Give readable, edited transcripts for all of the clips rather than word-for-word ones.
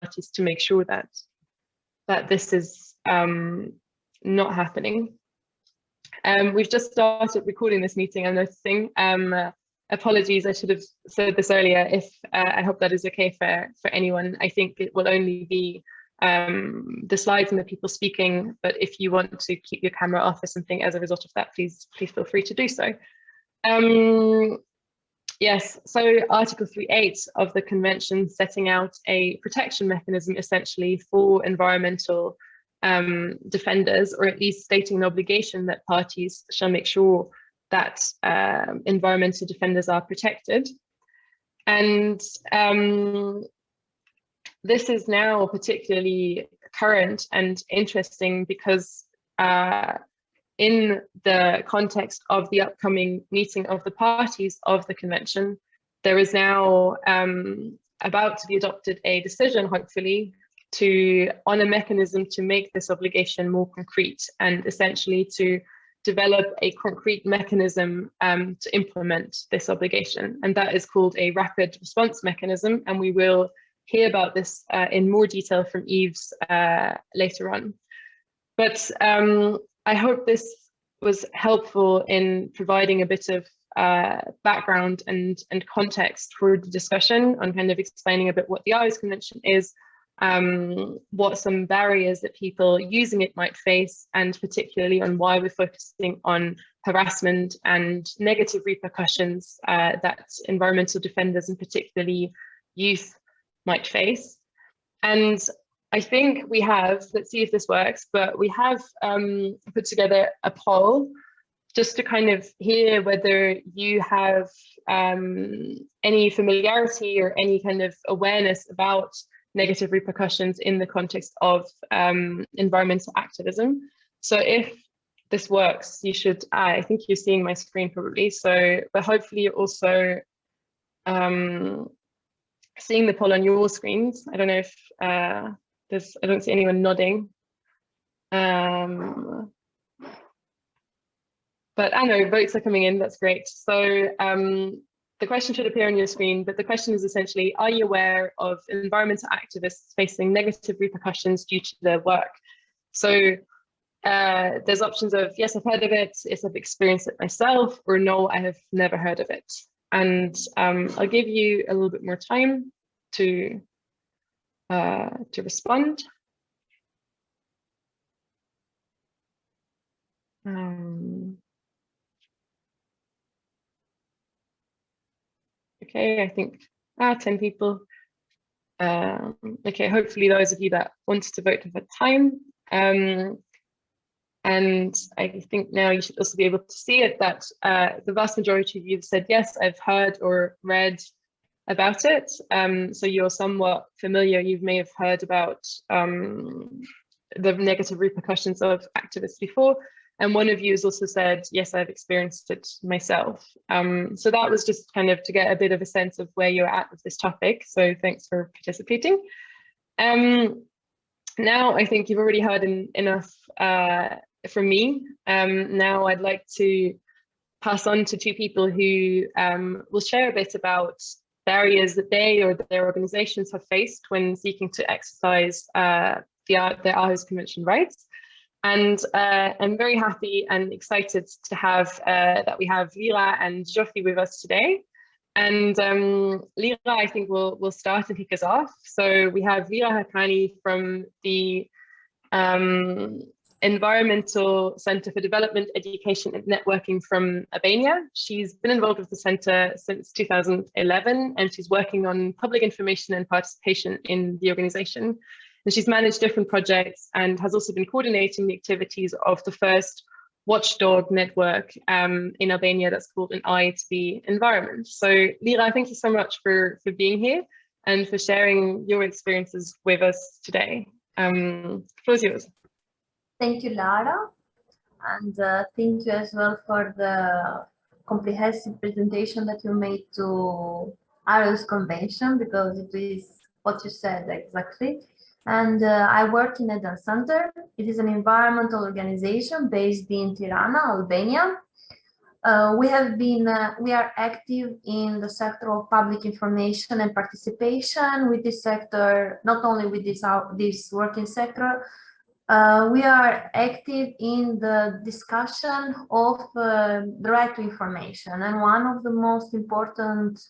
parties to make sure that this is not happening. We've just started recording this meeting, I'm noticing. Apologies, I should have said this earlier. If I hope that is okay for anyone. I think it will only be the slides and the people speaking, but if you want to keep your camera off or something as a result of that, please feel free to do so. Yes, so Article 3.8 of the Convention setting out a protection mechanism essentially for environmental defenders, or at least stating an obligation that parties shall make sure that environmental defenders are protected. And this is now particularly current and interesting because in the context of the upcoming meeting of the parties of the convention, there is now about to be adopted a decision, hopefully, on a mechanism to make this obligation more concrete and essentially to develop a concrete mechanism to implement this obligation. And that is called a rapid response mechanism. And we will hear about this in more detail from Yves later on. But I hope this was helpful in providing a bit of background and context for the discussion on kind of explaining a bit what the Aarhus Convention is, what some barriers that people using it might face, and particularly on why we're focusing on harassment and negative repercussions that environmental defenders and particularly youth might face. And I think we have, let's see if this works, but we have put together a poll just to kind of hear whether you have any familiarity or any kind of awareness about negative repercussions in the context of environmental activism. So if this works, you should, I think you're seeing my screen probably, so, but hopefully you're also seeing the poll on your screens. I don't know if I don't see anyone nodding. But I know votes are coming in, that's great. So the question should appear on your screen, but the question is essentially, are you aware of environmental activists facing negative repercussions due to their work? So there's options of, yes, I've heard of it, yes, I've experienced it myself, or no, I have never heard of it. And I'll give you a little bit more time to respond. Okay, I think 10 people. Okay, hopefully those of you that wanted to vote have had time. And I think now you should also be able to see it, that the vast majority of you have said, yes, I've heard or read about it. So you're somewhat familiar, you may have heard about the negative repercussions of activists before. And one of you has also said, yes, I've experienced it myself. So that was just kind of to get a bit of a sense of where you're at with this topic. So thanks for participating. Now I think you've already heard enough from me. Now I'd like to pass on to two people who will share a bit about barriers that they or their organizations have faced when seeking to exercise their Aarhus Convention rights. And I'm very happy and excited to have that we have Lila and Jofi with us today. And Lila, I think will start and kick us off. So we have Lila Herkini from the Environmental Center for Development, Education and Networking from Albania. She's been involved with the center since 2011, and she's working on public information and participation in the organization. And she's managed different projects and has also been coordinating the activities of the first watchdog network in Albania that's called An Eye to the Environment. So Lila, thank you so much for being here and for sharing your experiences with us today. The floor is yours. Thank you, Lara. And thank you as well for the comprehensive presentation that you made to Aarhus Convention, because it is what you said exactly. And I work in a center. It is an environmental organization based in Tirana, Albania. We are active in the sector of public information and participation with this sector, not only with this working sector. We are active in the discussion of the right to information, and one of the most important,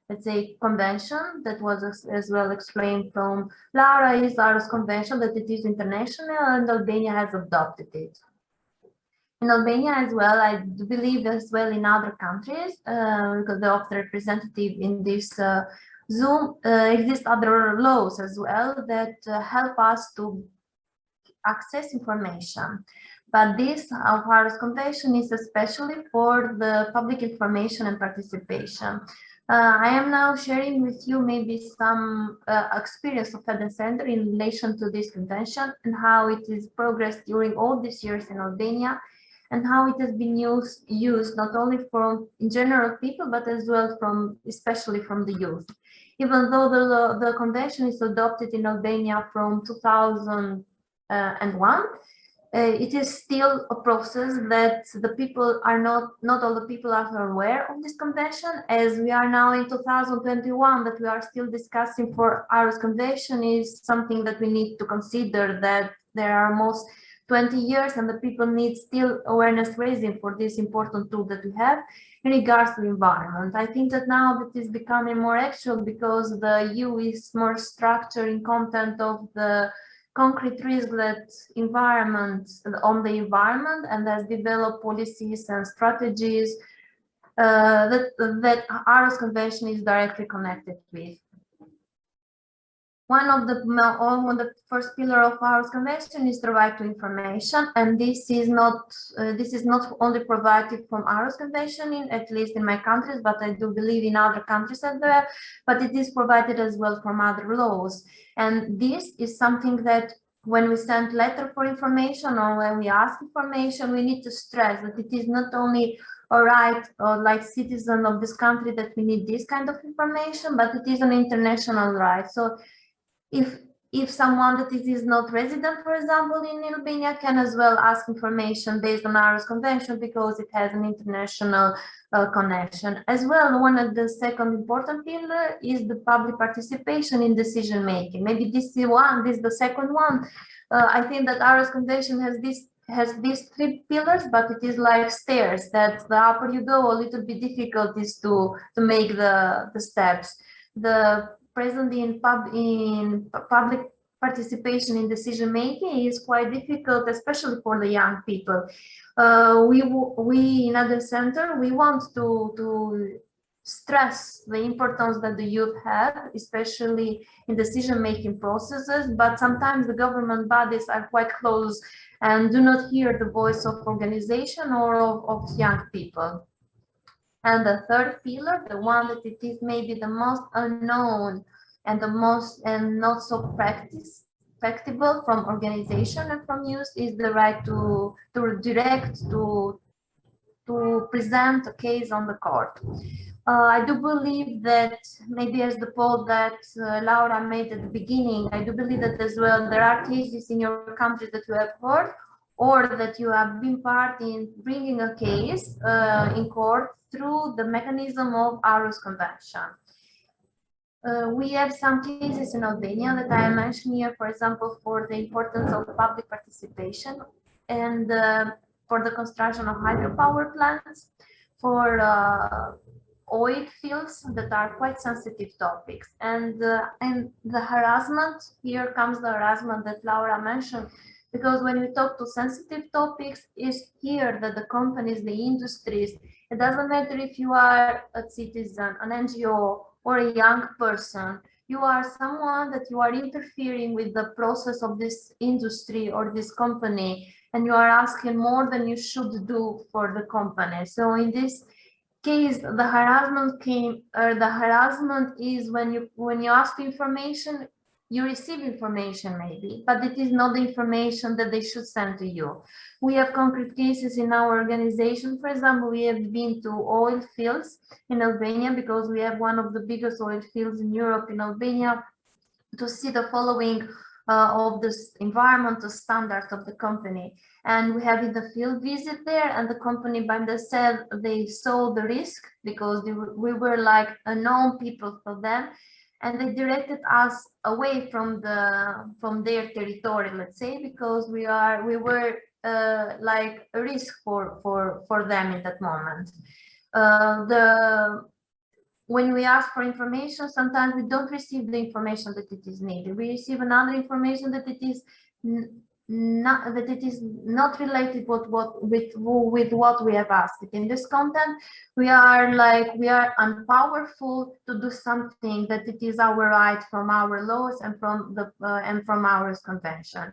let's say, convention that was as well explained from Laura is Aarhus Convention, that it is international and Albania has adopted it. In Albania as well, I do believe as well in other countries, because of the representative in this Zoom, exist other laws as well that help us to access information. But this Aarhus Convention is especially for the public information and participation. I am now sharing with you maybe some experience of Fed Center in relation to this convention and how it is progressed during all these years in Albania, and how it has been used not only from in general people, but as well especially from the youth. Even though the convention is adopted in Albania from 2001, it is still a process that the people are not all the people are aware of this convention, as we are now in 2021, that we are still discussing for Aarhus Convention is something that we need to consider, that there are almost 20 years and the people need still awareness raising for this important tool that we have in regards to environment. I think that now that is becoming more actual because the EU is more structured in content of the concrete risk that on the environment, and has developed policies and strategies that Aarhus Convention is directly connected with. One of the first pillar of Aarhus Convention is the right to information, and this is not only provided from Aarhus Convention, at least in my countries, but I do believe in other countries as well. But it is provided as well from other laws, and this is something that when we send letter for information or when we ask information, we need to stress that it is not only a right or like citizen of this country that we need this kind of information, but it is an international right. So if someone that is not resident, for example, in Albania, can as well ask information based on Aarhus Convention because it has an international connection. As well, one of the second important pillar is the public participation in decision making. Maybe this is the second one. I think that Aarhus Convention has these three pillars, but it is like stairs that the upper you go, a little bit difficult is to make the steps. The present in public participation in decision making is quite difficult, especially for the young people. We in other center, we want to stress the importance that the youth have, especially in decision making processes, but sometimes the government bodies are quite close and do not hear the voice of organization or of young people. And the third pillar, the one that it is maybe the most unknown and the most not so practicable from organization and from youth, is the right to present a case on the court. I do believe that maybe as the poll that Laura made at the beginning, I do believe that as well there are cases in your country that you have heard or that you have been part in bringing a case in court through the mechanism of Aarhus Convention. We have some cases in Albania that I mentioned here, for example, for the importance of public participation and for the construction of hydropower plants, for oil fields that are quite sensitive topics. And the harassment, here comes the harassment that Laura mentioned, because when we talk to sensitive topics, is here that the companies, the industries, it doesn't matter if you are a citizen, an NGO, or a young person, you are someone that you are interfering with the process of this industry or this company, and you are asking more than you should do for the company. So in this case, the harassment is when you ask information, you receive information maybe, but it is not the information that they should send to you. We have concrete cases in our organization. For example, we have been to oil fields in Albania because we have one of the biggest oil fields in Europe in Albania, to see the following of the environmental standards of the company. And we have the field visit there, and the company by themselves, they saw the risk because we were like unknown people for them, and they directed us away from their territory, let's say, because we were like a risk for them in that moment. When we ask for information, sometimes we don't receive the information that it is needed. We receive another information that it is not related with what we have asked. In this content, we are unpowerful to do something that it is our right from our laws and from Aarhus Convention.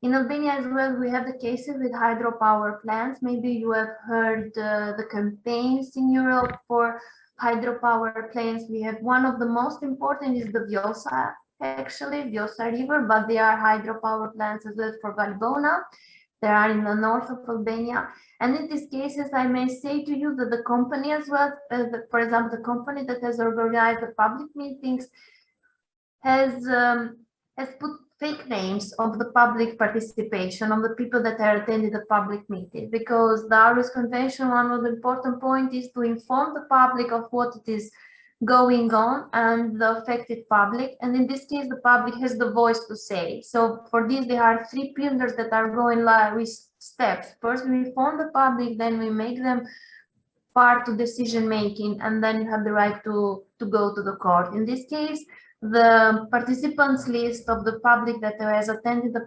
In Albania as well, we have the cases with hydropower plants. Maybe you have heard the campaigns in Europe for hydropower plants. We have one of the most important is the Vjosa, actually, Vjosa River, but there are hydropower plants as well for Valbona. They are in the north of Albania. And in these cases, I may say to you that the company as well, for example, the company that has organized the public meetings has put fake names of the public participation, of the people that are attending the public meeting, because the Aarhus Convention, one of the important points is to inform the public of what it is going on and the affected public. And in this case, the public has the voice to say. So for this, there are 3 pillars that are going like with steps. First, we inform the public, then we make them part of decision making, and then you have the right to go to the court. In this case, the participants list of the public that has attended the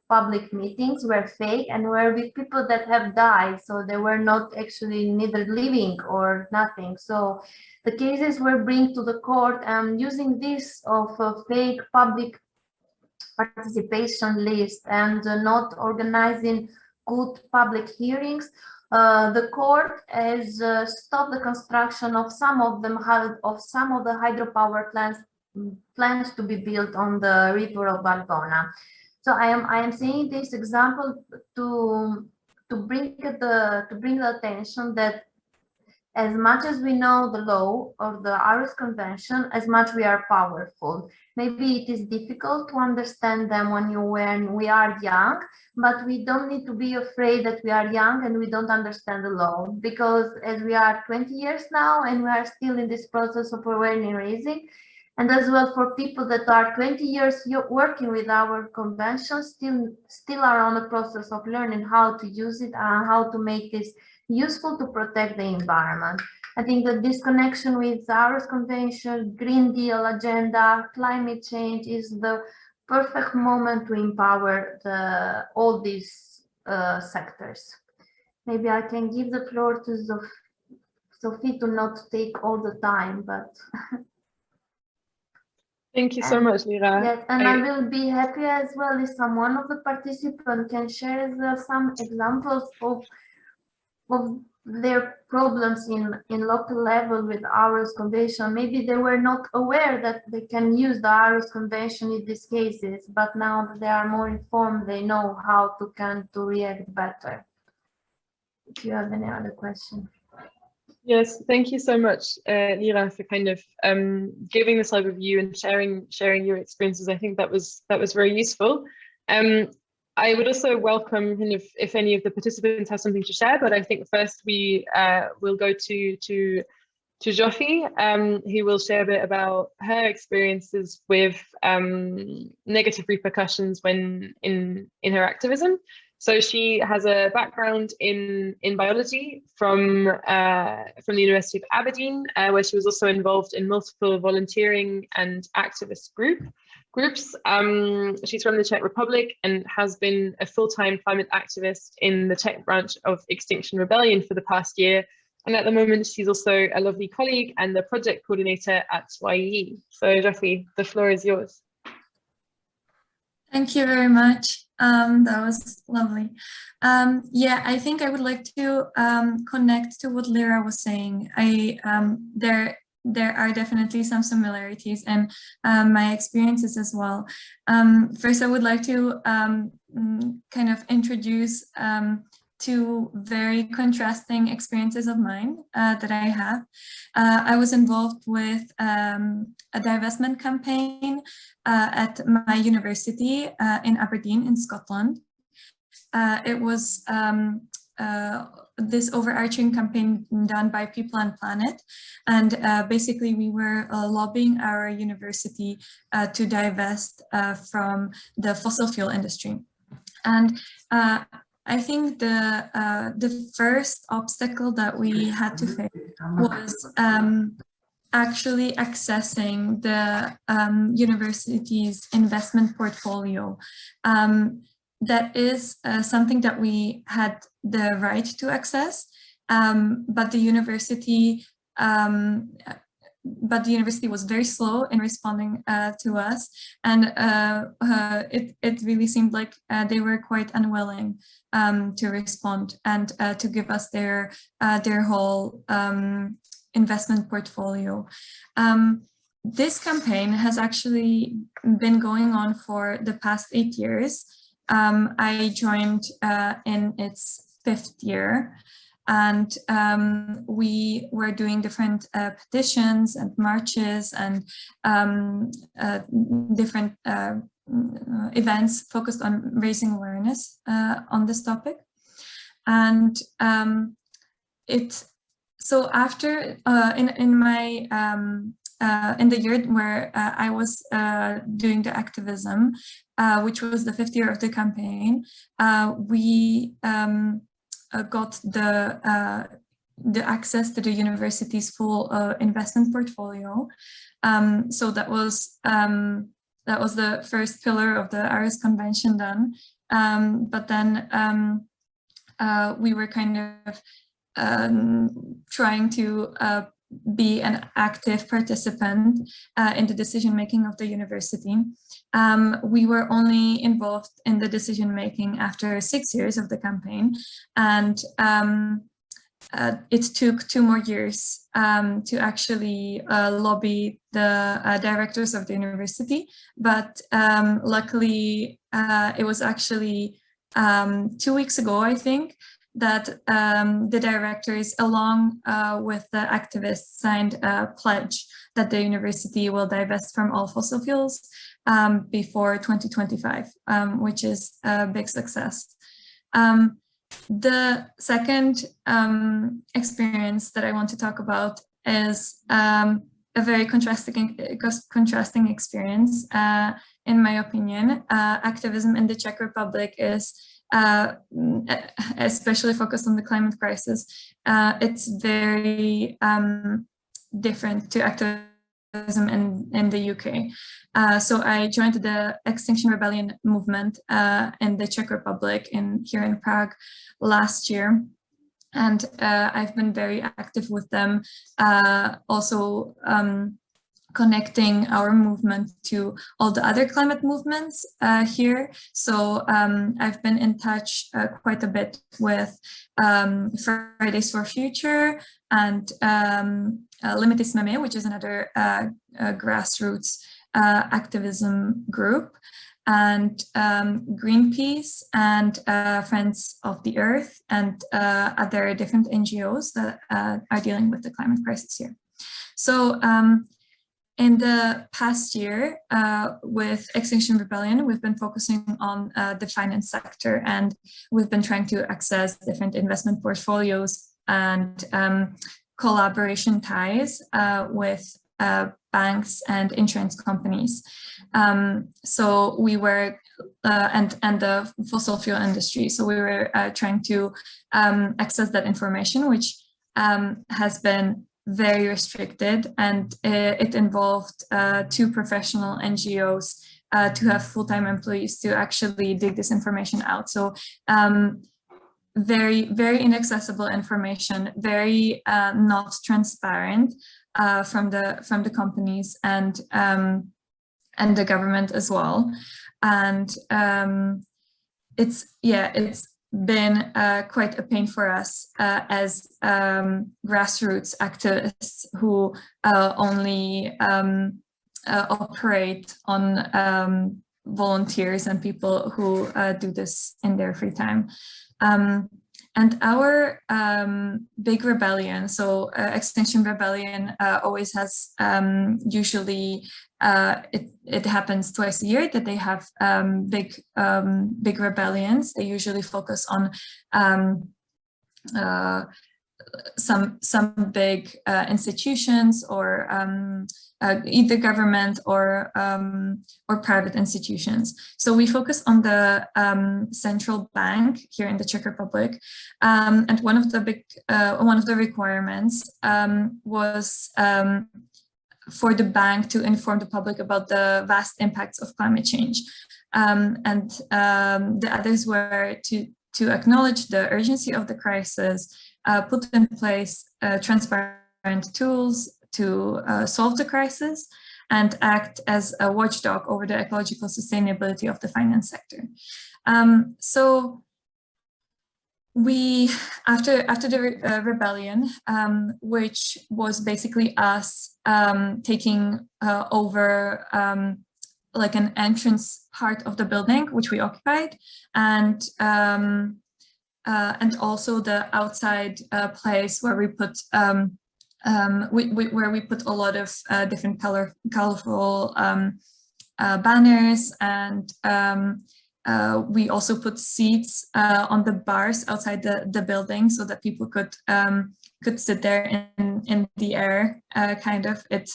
public meetings were fake and were with people that have died, so they were not actually neither living or nothing. So the cases were brought to the court, and using this of a fake public participation list and not organizing good public hearings, the court has stopped the construction of some of the hydropower plants to be built on the river of Valbona. So I am saying this example to bring the attention that as much as we know the law of the Aarhus Convention, as much we are powerful. Maybe it is difficult to understand them when we are young, but we don't need to be afraid that we are young and we don't understand the law, because as we are 20 years now and we are still in this process of awareness raising, and as well for people that are 20 years working with our convention, still are on the process of learning how to use it and how to make this useful to protect the environment. I think that this connection with Aarhus Convention, Green Deal agenda, climate change is the perfect moment to empower all these sectors. Maybe I can give the floor to Sophie to not take all the time, but thank you so much, Lira. Yes, and I will be happy as well if one of the participants can share some examples of their problems in local level with Aarhus Convention. Maybe they were not aware that they can use the Aarhus Convention in these cases, but now that they are more informed, they know how to react better. If you have any other question. Yes, thank you so much, Lira, for kind of giving this overview and sharing your experiences. I think that was very useful. I would also welcome kind of if any of the participants have something to share, but I think first we will go to Jofi, who will share a bit about her experiences with negative repercussions when in her activism. So she has a background in biology from the University of Aberdeen, where she was also involved in multiple volunteering and activist groups. She's from the Czech Republic and has been a full-time climate activist in the Czech branch of Extinction Rebellion for the past year. And at the moment, she's also a lovely colleague and the project coordinator at YEE. So Jofi, the floor is yours. Thank you very much. That was lovely. Yeah, I think I would like to connect to what Lira was saying. There are definitely some similarities and my experiences as well. First, I would like to kind of introduce two very contrasting experiences of mine that I have. I was involved with a divestment campaign at my university in Aberdeen in Scotland. It was this overarching campaign done by People and Planet, and basically we were lobbying our university to divest from the fossil fuel industry. And I think the first obstacle that we had to face was actually accessing the university's investment portfolio. That is something that we had the right to access, but the university was very slow in responding to us, and it really seemed like they were quite unwilling to respond and to give us their whole investment portfolio. This campaign has actually been going on for the past 8 years. I joined in its 5th year, and we were doing different petitions and marches and different events focused on raising awareness on this topic. And so after in my in the year where I was doing the activism, which was the 5th year of the campaign, we got the access to the university's full investment portfolio. So that was the first pillar of the Aarhus Convention done. But then we were kind of trying to be an active participant in the decision-making of the university. We were only involved in the decision-making after 6 years of the campaign, and it took 2 more years to actually lobby the directors of the university. But luckily, it was actually 2 weeks ago, I think, that the directors, along with the activists, signed a pledge that the university will divest from all fossil fuels before 2025, which is a big success. The second experience that I want to talk about is a very contrasting experience, in my opinion. Activism in the Czech Republic is especially focused on the climate crisis. It's very different to activism in the UK. So I joined the Extinction Rebellion movement in the Czech Republic here in Prague last year. And I've been very active with them, also connecting our movement to all the other climate movements here. So I've been in touch quite a bit with Fridays for Future and Limity Jsme, which is another grassroots activism group, and Greenpeace and Friends of the Earth and other different NGOs that are dealing with the climate crisis here. So in the past year, with Extinction Rebellion, we've been focusing on the finance sector, and we've been trying to access different investment portfolios and collaboration ties with banks and insurance companies. So we were, and the fossil fuel industry. So we were trying to access that information, which has been very restricted, and it involved 2 professional NGOs to have full-time employees to actually dig this information out. So very, very inaccessible information, very not transparent from the companies and the government as well. And it's been quite a pain for us as grassroots activists who only operate on volunteers and people who do this in their free time. And our big rebellion, so Extinction Rebellion always has usually, it happens twice a year that they have big rebellions. They usually focus on some big institutions, or either government or private institutions. So we focus on the central bank here in the Czech Republic, and one of the requirements was for the bank to inform the public about the vast impacts of climate change, and the others were to acknowledge the urgency of the crisis, put in place transparent tools to solve the crisis, and act as a watchdog over the ecological sustainability of the finance sector. So we, after the rebellion, which was basically us taking over like an entrance part of the building, which we occupied, and also the outside place where we put where we put a lot of different colorful banners, and we also put seats on the bars outside the building so that people could sit there in the air. Kind of, it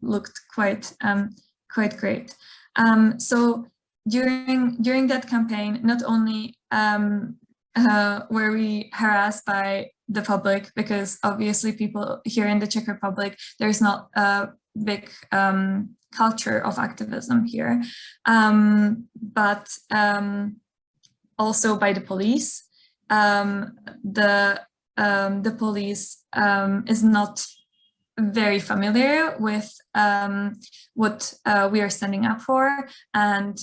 looked quite great. So during that campaign, not only were we harassed by the public, because obviously people here in the Czech Republic, there's not a big culture of activism here, but also by the police. The police is not very familiar with what we are standing up for, and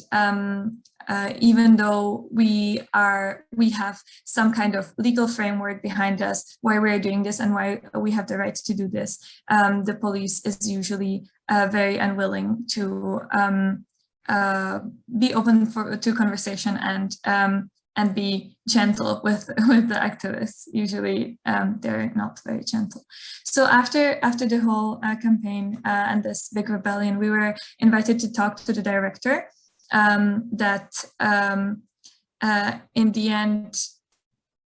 even though we have some kind of legal framework behind us why we're doing this and why we have the right to do this, the police is usually very unwilling to be open to conversation and be gentle with the activists. Usually they're not very gentle. So after the whole campaign and this big rebellion, we were invited to talk to the director. That in the end,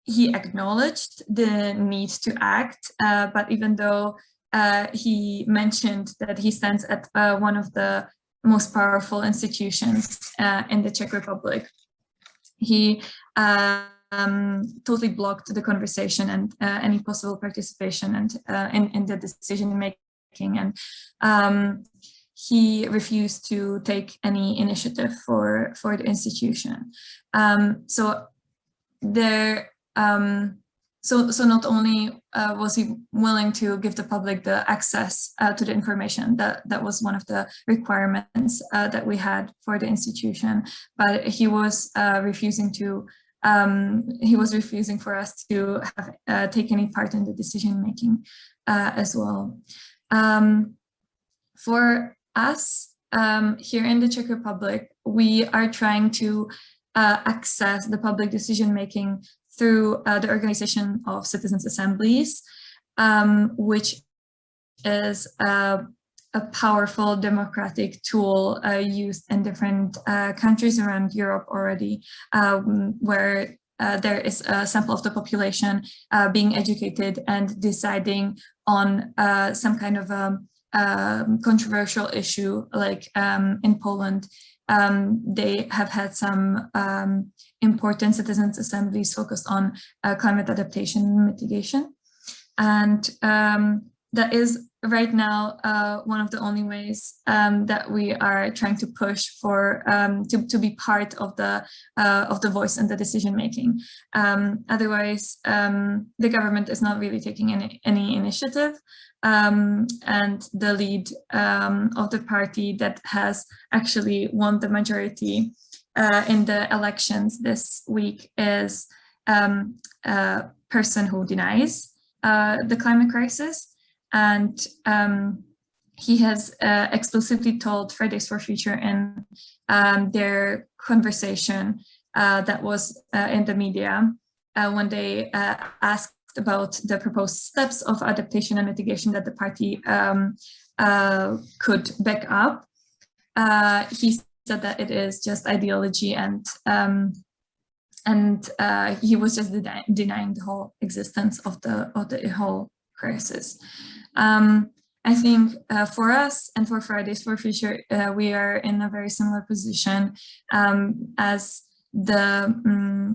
he acknowledged the need to act, but even though he mentioned that he stands at one of the most powerful institutions in the Czech Republic, he totally blocked the conversation and any possible participation and in the decision making, and he refused to take any initiative for the institution. So not only was he willing to give the public the access to the information, that was one of the requirements that we had for the institution, but he was refusing for us to have take any part in the decision making as well. For us here in the Czech Republic, we are trying to access the public decision making through the organization of citizens' assemblies, which is a powerful democratic tool used in different countries around Europe already, where there is a sample of the population being educated and deciding on some kind of controversial issue, like in Poland. They have had some important citizens' assemblies focused on climate adaptation and mitigation. And that is right now one of the only ways that we are trying to push for to be part of the voice and the decision making. Otherwise, the government is not really taking any initiative. And the lead of the party that has actually won the majority in the elections this week is a person who denies the climate crisis. And he has explicitly told Fridays for Future in their conversation that was in the media when they asked about the proposed steps of adaptation and mitigation that the party could back up, he said that it is just ideology, and he was just denying the whole existence of the whole crisis. I think for us and for Fridays for Future, we are in a very similar position as the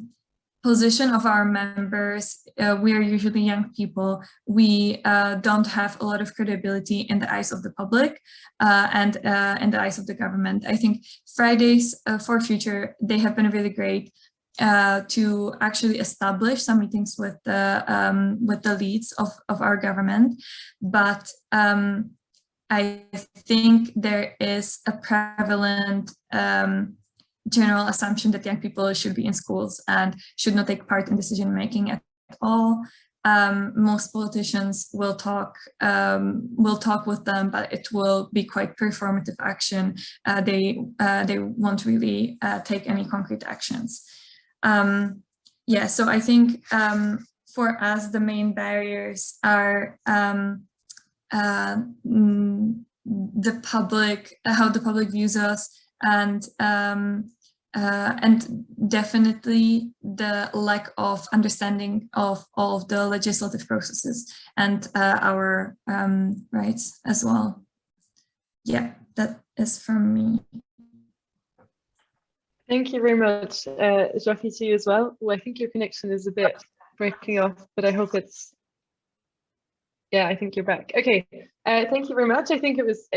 position of our members. We are usually young people. We don't have a lot of credibility in the eyes of the public and in the eyes of the government. I think Fridays for Future, they have been really great to actually establish some meetings with the leads of our government. But I think there is a prevalent general assumption that young people should be in schools and should not take part in decision making at all. Most politicians will talk with them, but it will be quite performative action. They won't really take any concrete actions. Yeah, so I think for us the main barriers are the public, how the public views us, and definitely the lack of understanding of all of the legislative processes and our rights as well. Yeah, that is from me. Thank you very much, Jofi, to you as well. Well, I think your connection is a bit breaking off, but I hope it's, yeah, I think you're back. Okay, thank you very much. I think it was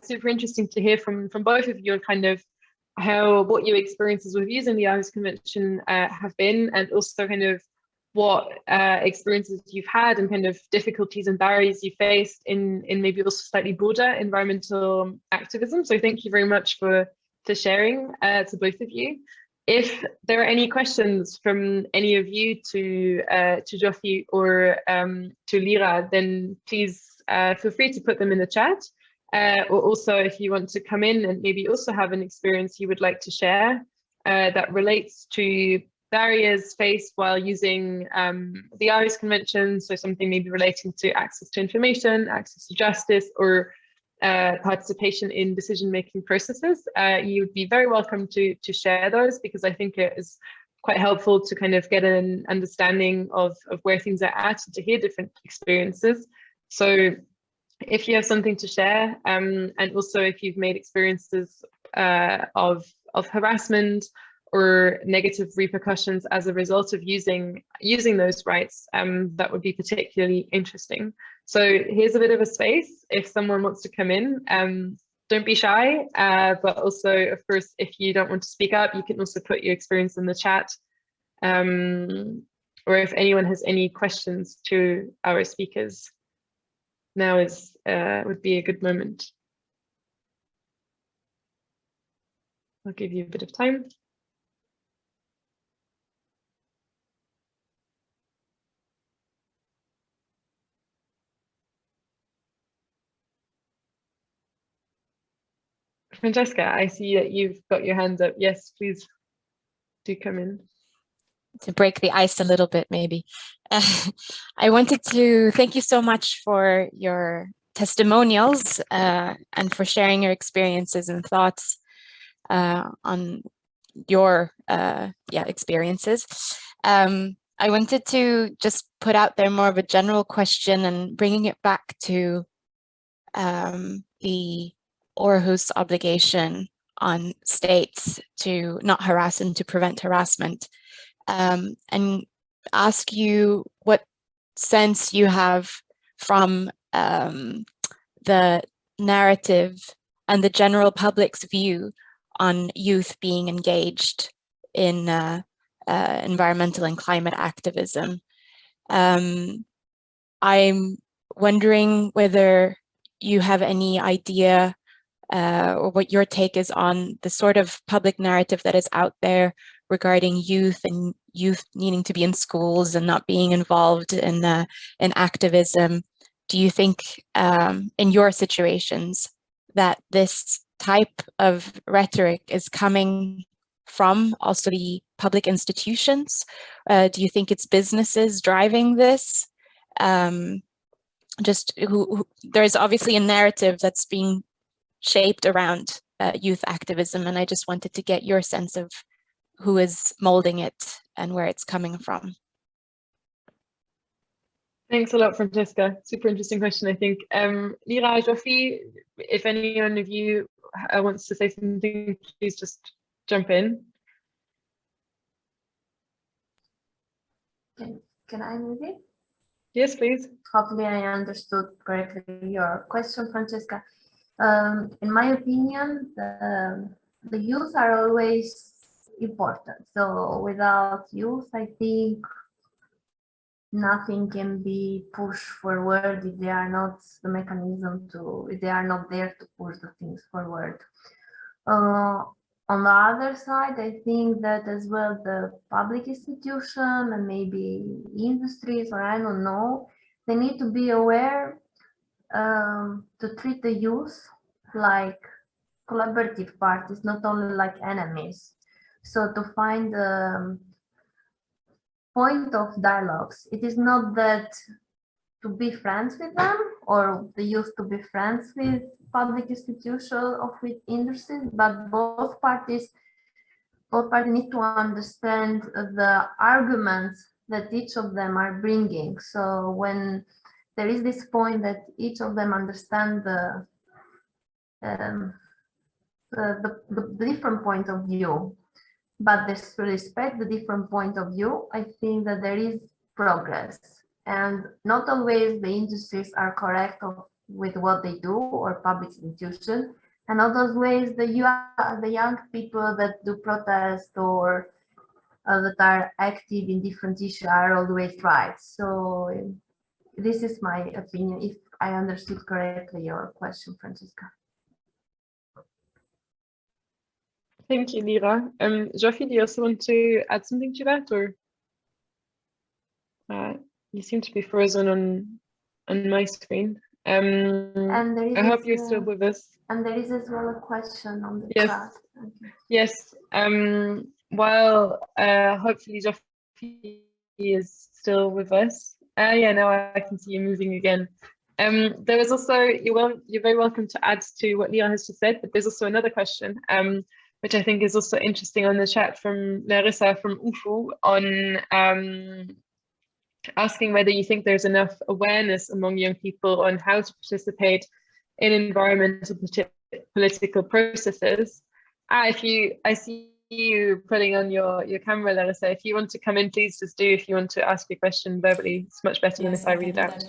super interesting to hear from both of you on kind of what your experiences with using the Aarhus Convention have been, and also kind of what experiences you've had and kind of difficulties and barriers you faced in maybe also slightly broader environmental activism. So thank you very much for sharing to both of you. If there are any questions from any of you to Jofi or to Lira, then please feel free to put them in the chat. Or also if you want to come in and maybe also have an experience you would like to share that relates to barriers faced while using the Aarhus Convention, so something maybe relating to access to information, access to justice, or participation in decision-making processes, you would be very welcome to share those, because I think it is quite helpful to kind of get an understanding of where things are at and to hear different experiences. So if you have something to share, and also if you've made experiences of harassment or negative repercussions as a result of using those rights, that would be particularly interesting. So here's a bit of a space if someone wants to come in. Don't be shy, but also, of course, if you don't want to speak up, you can also put your experience in the chat. Or if anyone has any questions to our speakers, now would be a good moment. I'll give you a bit of time. Francesca, I see that you've got your hand up. Yes, please do come in. To break the ice a little bit, maybe. I wanted to thank you so much for your testimonials and for sharing your experiences and thoughts on your experiences. I wanted to just put out there more of a general question and bringing it back to the Aarhus obligation on states to not harass and to prevent harassment, and ask you what sense you have from the narrative and the general public's view on youth being engaged in environmental and climate activism. I'm wondering whether you have any idea or what your take is on the sort of public narrative that is out there regarding youth and youth needing to be in schools and not being involved in activism. Do you think in your situations that this type of rhetoric is coming from also the public institutions? Do you think it's businesses driving this? There's obviously a narrative that's being shaped around youth activism, and I just wanted to get your sense of who is molding it and where it's coming from. Thanks a lot, Francesca. Super interesting question, I think. Lira, Jofi, if any one of you wants to say something, please just jump in. Can I move it? Yes, please. Hopefully I understood correctly your question, Francesca. In my opinion, the youth are always important. So without youth, I think nothing can be pushed forward if they are not the mechanism to, if they are not there to push the things forward. On the other side, I think that as well the public institution and maybe industries, or I don't know, they need to be aware to treat the youth like collaborative parties, not only like enemies. So to find the point of dialogues, it is not that to be friends with them or the youth to be friends with public institutions or with industries, but both parties need to understand the arguments that each of them are bringing. So when there is this point that each of them understand the different point of view, but they respect the different point of view, I think that there is progress. And not always the industries are correct with what they do, or public institutions, and not always the young people that do protest or that are active in different issues are always right. So this is my opinion, if I understood correctly your question, Francesca. Thank you, Lira. Jofi, do you also want to add something to that, or you seem to be frozen on my screen? And there is I hope you're still with us. And there is as well a question on the Yes. chat. Okay. Yes. Well, hopefully Jofi is still with us. Yeah, now I can see you moving again. There was also, you're very welcome to add to what Lira has just said, but there's also another question, which I think is also interesting on the chat from Larissa from UFU on asking whether you think there's enough awareness among young people on how to participate in environmental political processes. I see you putting on your camera, Larissa. If you want to come in, please just do. If you want to ask your question verbally, it's much better than if I read it out.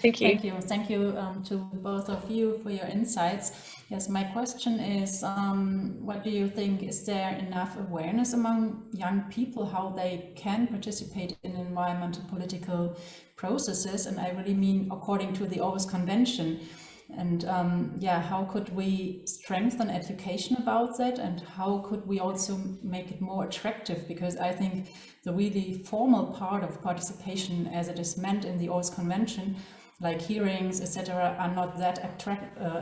Thank you. Thank you to both of you for your insights. Yes, my question is, what do you think, is there enough awareness among young people how they can participate in environmental political processes? And I really mean according to the Aarhus Convention. And yeah, how could we strengthen education about that, and how could we also make it more attractive? Because I think the really formal part of participation as it is meant in the Aarhus Convention, like hearings, etc., are not that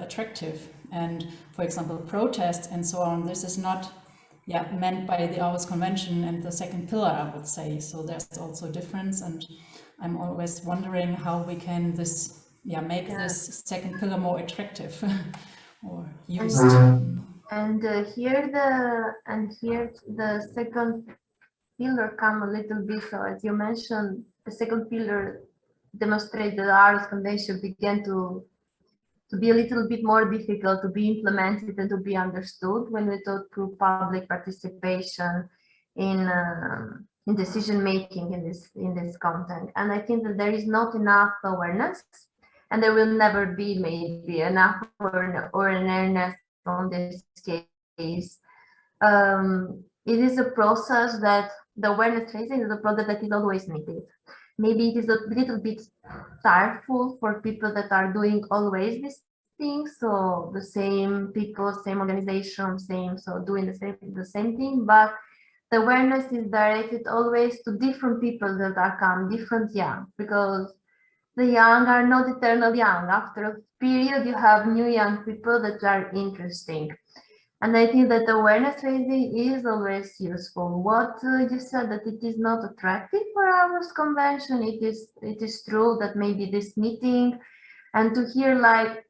attractive. And for example, protests and so on, this is not meant by the Aarhus Convention and the second pillar, I would say. So there's also a difference, and I'm always wondering how we can make this second pillar more attractive or used. And here the second pillar come a little bit. So as you mentioned, the second pillar demonstrated that the Aarhus Convention began to be a little bit more difficult to be implemented and to be understood when we talk through public participation in decision making in this content. And I think that there is not enough awareness. And there will never be maybe enough awareness on this case. It is a process that the awareness raising is a process that is always needed. Maybe it is a little bit tireful for people that are doing always these things. So the same people, same organization, so doing the same thing, but the awareness is directed always to different people that are come, different young, because the young are not eternal young. After a period, you have new young people that are interesting. And I think that awareness raising is always useful. What you said, that it is not attractive for Aarhus Convention, it is true that maybe this meeting and to hear like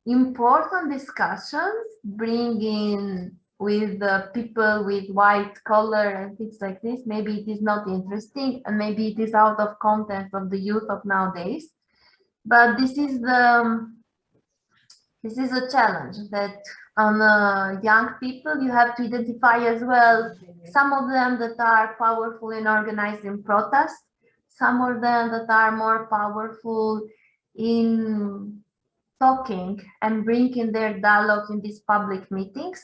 important discussions, bringing with the people with white collar and things like this, maybe it is not interesting and maybe it is out of context of the youth of nowadays. But this is a challenge that on young people you have to identify as well. Some of them that are powerful in organizing protests, some of them that are more powerful in talking and bringing their dialogue in these public meetings.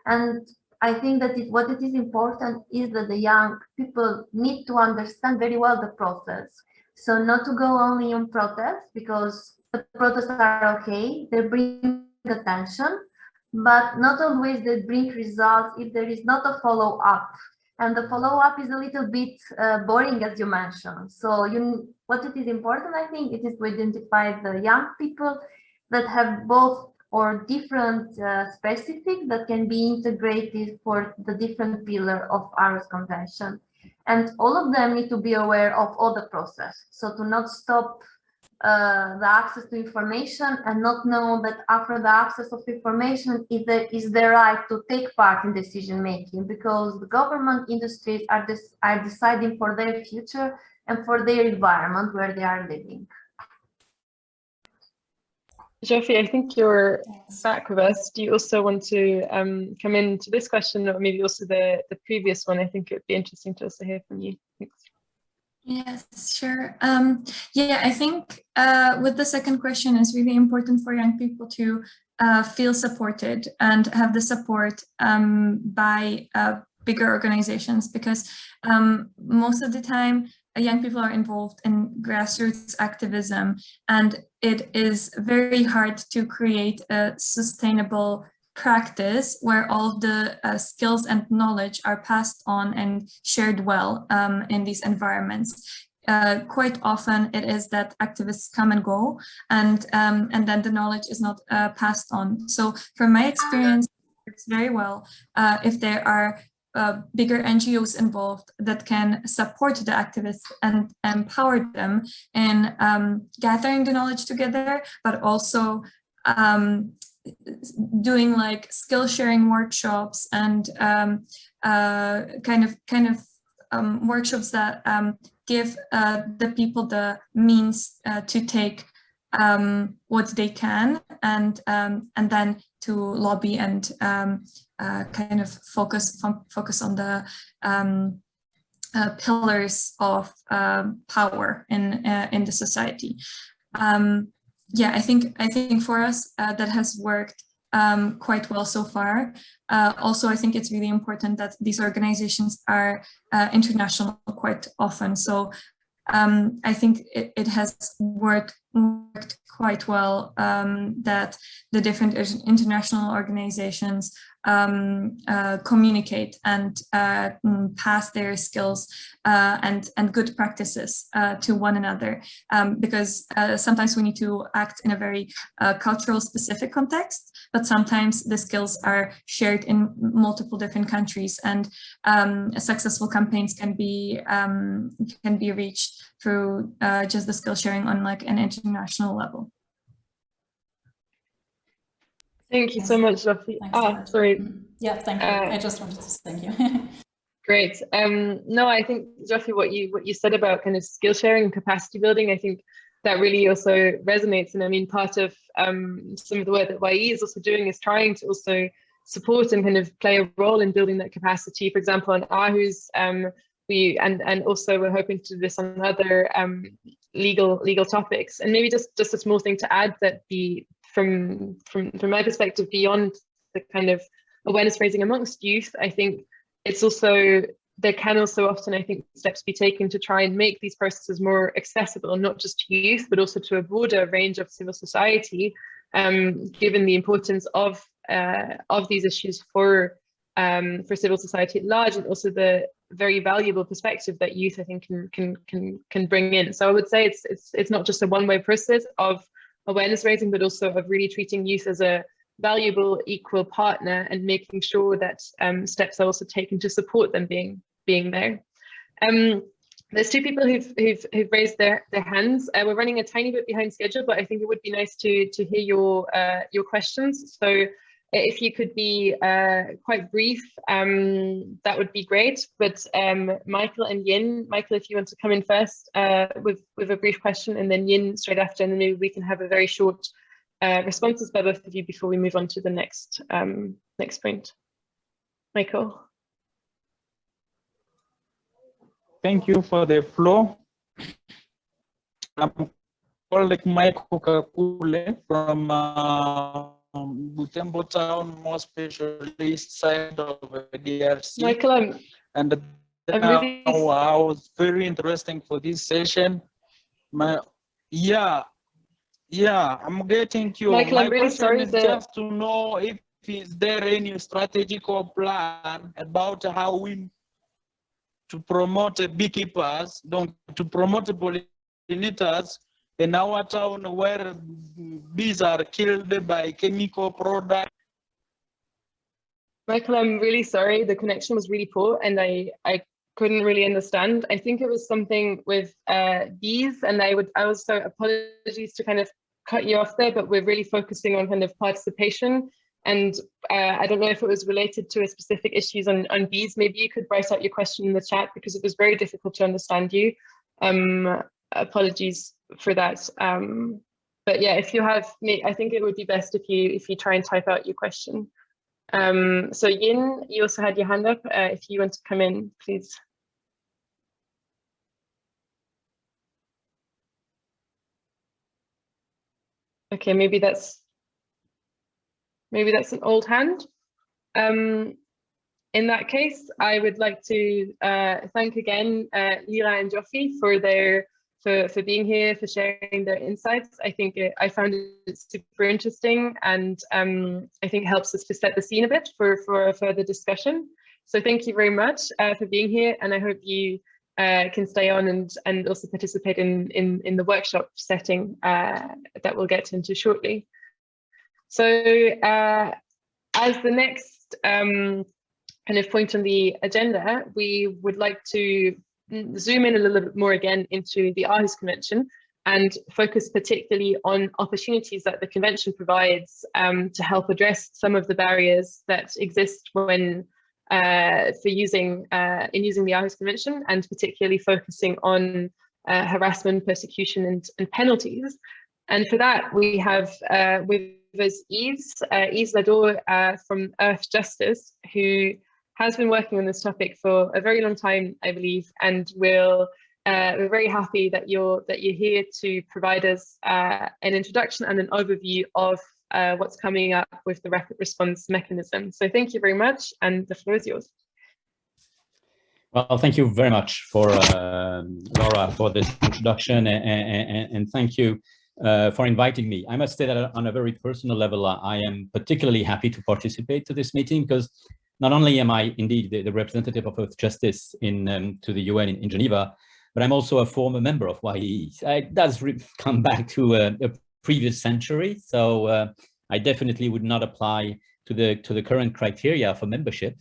And I think that what it is important is that the young people need to understand very well the process. So not to go only on protests, because the protests are okay, they bring attention, but not always they bring results if there is not a follow-up. And the follow-up is a little bit boring, as you mentioned. So what it is important, I think, it is to identify the young people that have both or different specific that can be integrated for the different pillar of Aarhus Convention. And all of them need to be aware of all the process. So to not stop the access to information and not know that after the access of information is the right to take part in decision making, because the government industries are deciding for their future and for their environment where they are living. Geoffrey, I think you're back with us. Do you also want to come into this question, or maybe also the previous one? I think it would be interesting to also hear from you. Thanks. Yes, sure. Yeah, I think with the second question, it's really important for young people to feel supported and have the support by bigger organizations, because most of the time young people are involved in grassroots activism, and it is very hard to create a sustainable practice where all of the skills and knowledge are passed on and shared well in these environments. Quite often it is that activists come and go, and then the knowledge is not passed on. So from my experience, it works very well if there are bigger NGOs involved that can support the activists and empower them in gathering the knowledge together, but also doing like skill sharing workshops and kind of workshops that give the people the means to take what they can, and then to lobby and kind of focus on the pillars of power in the society. Yeah, I think for us that has worked quite well so far. Also, I think it's really important that these organizations are international quite often. So I think it has worked quite well that the different international organizations communicate and pass their skills and good practices to one another, because sometimes we need to act in a very cultural specific context, but sometimes the skills are shared in multiple different countries, and successful campaigns can be reached through just the skill sharing on like an international level. Thank you so much, Geoffrey. Sorry. Yeah, thank you. I just wanted to thank you. Great. No, I think, Geoffrey, what you said about kind of skill sharing and capacity building, I think that really also resonates. And I mean, part of some of the work that YEE is also doing is trying to also support and kind of play a role in building that capacity. For example, on Aarhus, and also we're hoping to do this on other legal topics. And maybe just a small thing to add, that from my perspective, beyond the kind of awareness raising amongst youth, I think it's also, there can also often, I think, steps be taken to try and make these processes more accessible, not just to youth, but also to a broader range of civil society, given the importance of these issues for civil society at large, and also the very valuable perspective that youth, I think, can bring in. So I would say it's not just a one-way process of awareness raising, but also of really treating youth as a valuable equal partner, and making sure that steps are also taken to support them being there. There's two people who've raised their hands. We're running a tiny bit behind schedule, but I think it would be nice to hear your questions. So if you could be quite brief, that would be great. But Michael and Yin, Michael, if you want to come in first with a brief question, and then Yin straight after, and then maybe we can have a very short responses by both of you before we move on to the next point. Michael. Thank you for the floor. I'm colleague Michael Kakule from Butembo town, more specialist side of DRC. Michael, I was very interesting for this session. Yeah, I'm getting you. Michael, My I'm really sorry is just to know if is there any strategical plan about how we to promote beekeepers, to promote pollinators in our town where bees are killed by chemical products. Michael, I'm really sorry. The connection was really poor and I couldn't really understand. I think it was something with bees, and I also apologies to kind of cut you off there, but we're really focusing on kind of participation. And I don't know if it was related to a specific issues on bees. Maybe you could write out your question in the chat because it was very difficult to understand you. Apologies for that. But yeah, if you have, I think it would be best if you try and type out your question. So Yin, you also had your hand up. If you want to come in, please. Okay, maybe that's an old hand. In that case, I would like to thank again Lira and Jofi for being here, for sharing their insights. I think I found it super interesting, and I think it helps us to set the scene a bit for a further discussion. So thank you very much for being here, and I hope you can stay on and also participate in the workshop setting that we'll get into shortly. So as the next kind of point on the agenda, we would like to zoom in a little bit more again into the Aarhus Convention and focus particularly on opportunities that the convention provides to help address some of the barriers that exist when using the Aarhus Convention, and particularly focusing on harassment, persecution, and penalties. And for that, we have with us Yves Lador from Earth Justice, who has been working on this topic for a very long time, I believe, and we're very happy that you're here to provide us an introduction and an overview of what's coming up with the rapid response mechanism. So thank you very much, and the floor is yours. Well, thank you very much for Laura for this introduction, and thank you for inviting me. I must say that on a very personal level, I am particularly happy to participate to this meeting, because not only am I indeed the representative of Earth Justice to the UN in Geneva, but I'm also a former member of YEE. It does come back to a previous century, so I definitely would not apply to the current criteria for membership.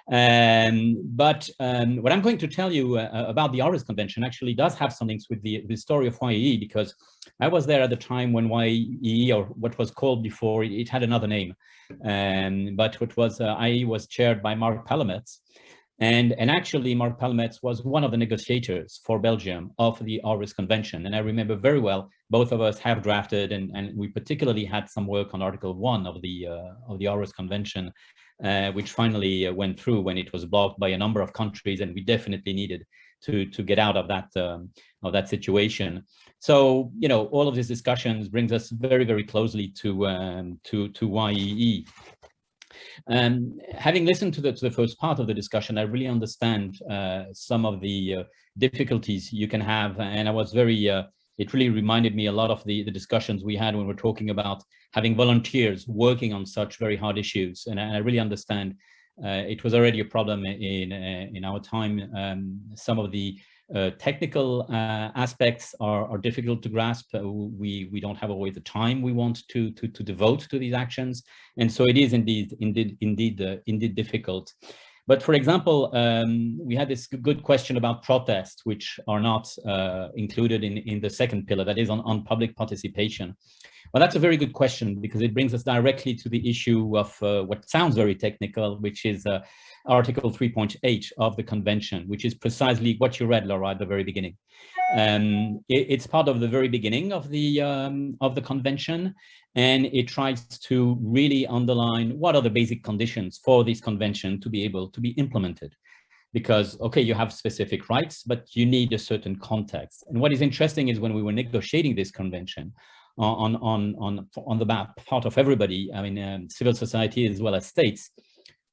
But what I'm going to tell you about the Aarhus Convention actually does have some links with the story of YEE, because I was there at the time when YEE, or what was called before, it had another name, but what was YEE was chaired by Mark Palametz. And actually, Mark Palametz was one of the negotiators for Belgium of the Aarhus Convention. And I remember very well, both of us have drafted, and we particularly had some work on Article 1 of the Aarhus Convention, which finally went through when it was blocked by a number of countries, and we definitely needed to get out of that situation. So, you know, all of these discussions brings us very, very closely to YEE. Having listened to the first part of the discussion, I really understand some of the difficulties you can have, and I was very, it really reminded me a lot of the discussions we had when we're talking about having volunteers working on such very hard issues, and I really understand it was already a problem in our time. Some of the technical aspects are difficult to grasp. We don't have always the time we want to devote to these actions, and so it is indeed difficult. But for example, we had this good question about protests, which are not included in the second pillar, that is on public participation. Well, that's a very good question, because it brings us directly to the issue of what sounds very technical, which is Article 3.8 of the Convention, which is precisely what you read, Laura, at the very beginning. It's part of the very beginning of the Convention, and it tries to really underline what are the basic conditions for this Convention to be able to be implemented. Because, okay, you have specific rights, but you need a certain context. And what is interesting is when we were negotiating this Convention, on the part of everybody, I mean, civil society as well as states,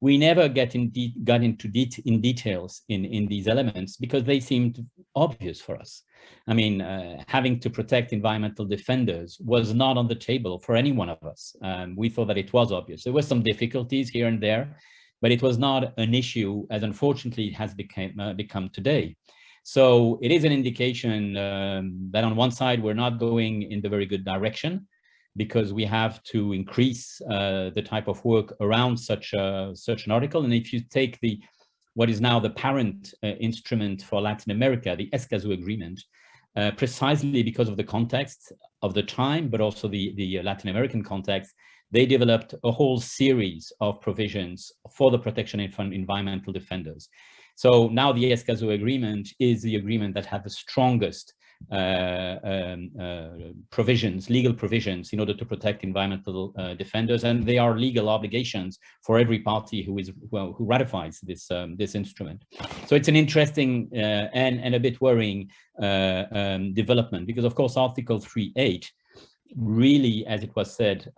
we never got into details in these elements because they seemed obvious for us. I mean, having to protect environmental defenders was not on the table for any one of us. We thought that it was obvious. There were some difficulties here and there, but it was not an issue, as unfortunately it has become today. So it is an indication that on one side, we're not going in the very good direction, because we have to increase the type of work around such an article. And if you take what is now the parent instrument for Latin America, the Escazú Agreement, precisely because of the context of the time, but also the Latin American context, they developed a whole series of provisions for the protection of environmental defenders. So now the Escazú Agreement is the agreement that has the strongest provisions, legal provisions, in order to protect environmental defenders, and they are legal obligations for every party who ratifies this instrument. So it's an interesting and a bit worrying development, because of course Article 3.8 really, as it was said,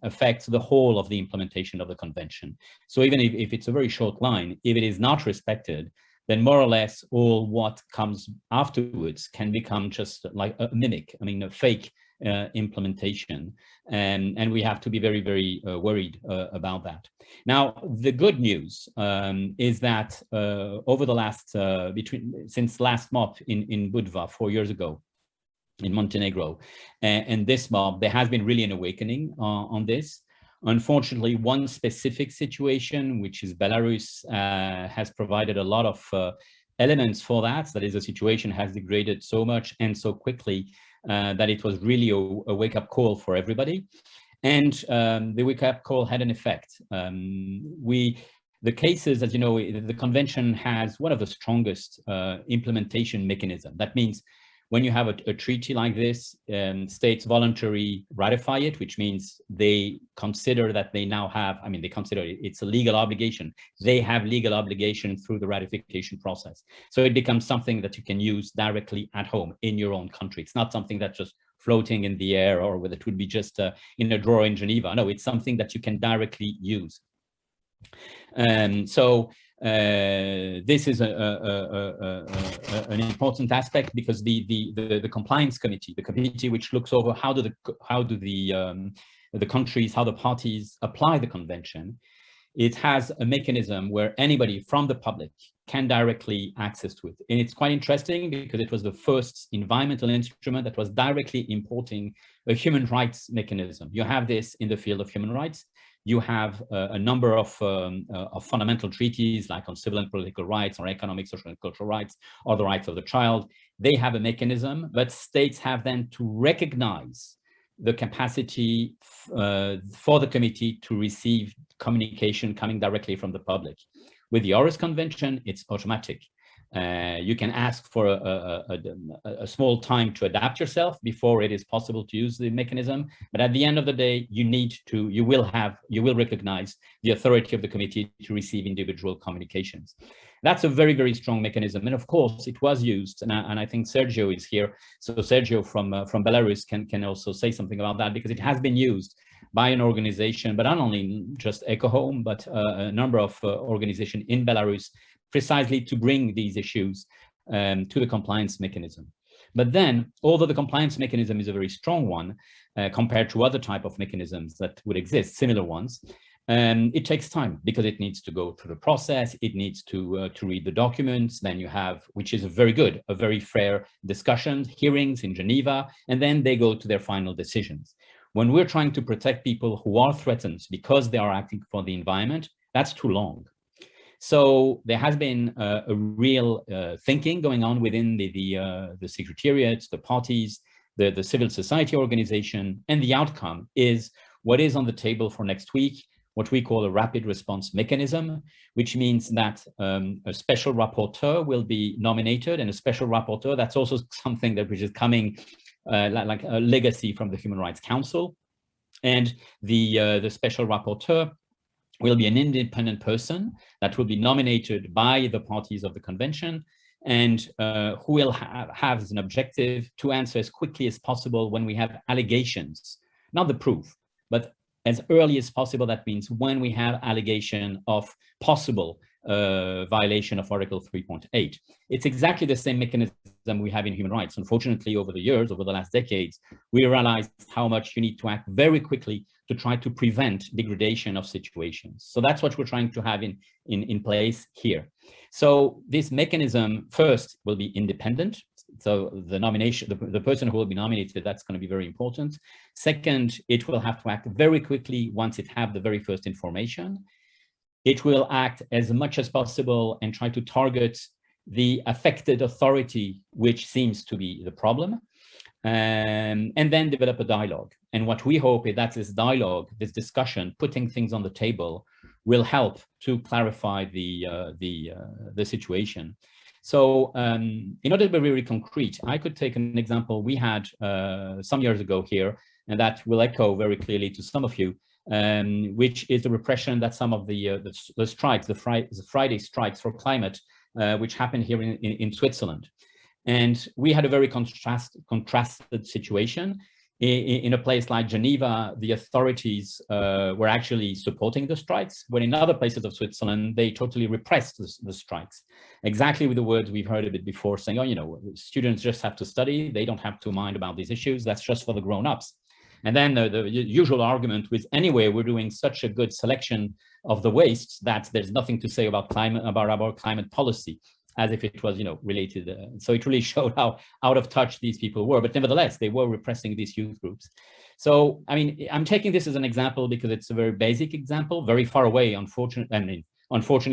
affects the whole of the implementation of the Convention. So even if it's a very short line, if it is not respected, then more or less all what comes afterwards can become just like a mimic, I mean, a fake implementation. And we have to be very, very worried about that. Now, the good news is that over the last, since last MOP in Budva 4 years ago, in Montenegro, and this MOP, there has been really an awakening on this. Unfortunately, one specific situation, which is Belarus, has provided a lot of elements for that. That is, the situation has degraded so much and so quickly that it was really a wake-up call for everybody. And the wake-up call had an effect. The cases, as you know, the Convention has one of the strongest implementation mechanisms. That means when you have a treaty like this, states voluntarily ratify it, which means they consider that they now have, I mean, they consider it's a legal obligation. They have legal obligation through the ratification process. So it becomes something that you can use directly at home in your own country. It's not something that's just floating in the air, or whether it would be just in a drawer in Geneva. No, it's something that you can directly use. This is an important aspect, because the compliance committee, the committee which looks over how do the countries, how the parties apply the Convention, it has a mechanism where anybody from the public can directly access to it. And it's quite interesting because it was the first environmental instrument that was directly importing a human rights mechanism. You have this in the field of human rights. You have a number of fundamental treaties, like on civil and political rights, or economic, social, and cultural rights, or the rights of the child. They have a mechanism, but states have then to recognize the capacity for the committee to receive communication coming directly from the public. With the Aarhus Convention, it's automatic. You can ask for a small time to adapt yourself before it is possible to use the mechanism. But at the end of the day, you will recognize the authority of the committee to receive individual communications. That's a very, very strong mechanism. And of course, it was used, and I think Sergio is here. So Sergio from Belarus can also say something about that, because it has been used by an organization, but not only just EcoHome, but a number of organizations in Belarus, precisely to bring these issues to the compliance mechanism. But then, although the compliance mechanism is a very strong one compared to other type of mechanisms that would exist, similar ones, It takes time because it needs to go through the process. It needs to read the documents. Then you have, which is a very fair discussion, hearings in Geneva, and then they go to their final decisions. When we're trying to protect people who are threatened because they are acting for the environment, that's too long. So there has been a real thinking going on within the secretariats, the parties, the civil society organization, and the outcome is what is on the table for next week, what we call a rapid response mechanism, which means that a special rapporteur will be nominated, and a special rapporteur, that's also something that which is coming like a legacy from the Human Rights Council. And the special rapporteur will be an independent person that will be nominated by the parties of the convention, and who will have as an objective to answer as quickly as possible when we have allegations, not the proof, but as early as possible. That means when we have allegation of possible violation of Article 3.8. It's exactly the same mechanism we have in human rights. Unfortunately, over the years, over the last decades, we realized how much you need to act very quickly to try to prevent degradation of situations. So that's what we're trying to have in place here. So this mechanism first will be independent. So the nomination, the person who will be nominated, that's going to be very important. Second, it will have to act very quickly once it has the very first information. It will act as much as possible and try to target the affected authority, which seems to be the problem, and then develop a dialogue. And what we hope is that this dialogue, this discussion, putting things on the table, will help to clarify the situation. So in order to be very concrete, I could take an example we had some years ago here, and that will echo very clearly to some of you, which is the repression that some of the strikes, the Friday strikes for climate, which happened here in Switzerland. And we had a very contrasted situation. In a place like Geneva, the authorities were actually supporting the strikes, when in other places of Switzerland, they totally repressed the strikes. Exactly with the words we've heard a bit before, saying, oh, you know, students just have to study, they don't have to mind about these issues, that's just for the grown-ups. And then the usual argument was, anyway, we're doing such a good selection of the wastes that there's nothing to say about our climate policy, as if it was, you know, related. So it really showed how out of touch these people were, but nevertheless, they were repressing these youth groups. So, I mean, I'm taking this as an example because it's a very basic example, very far away, unfortunately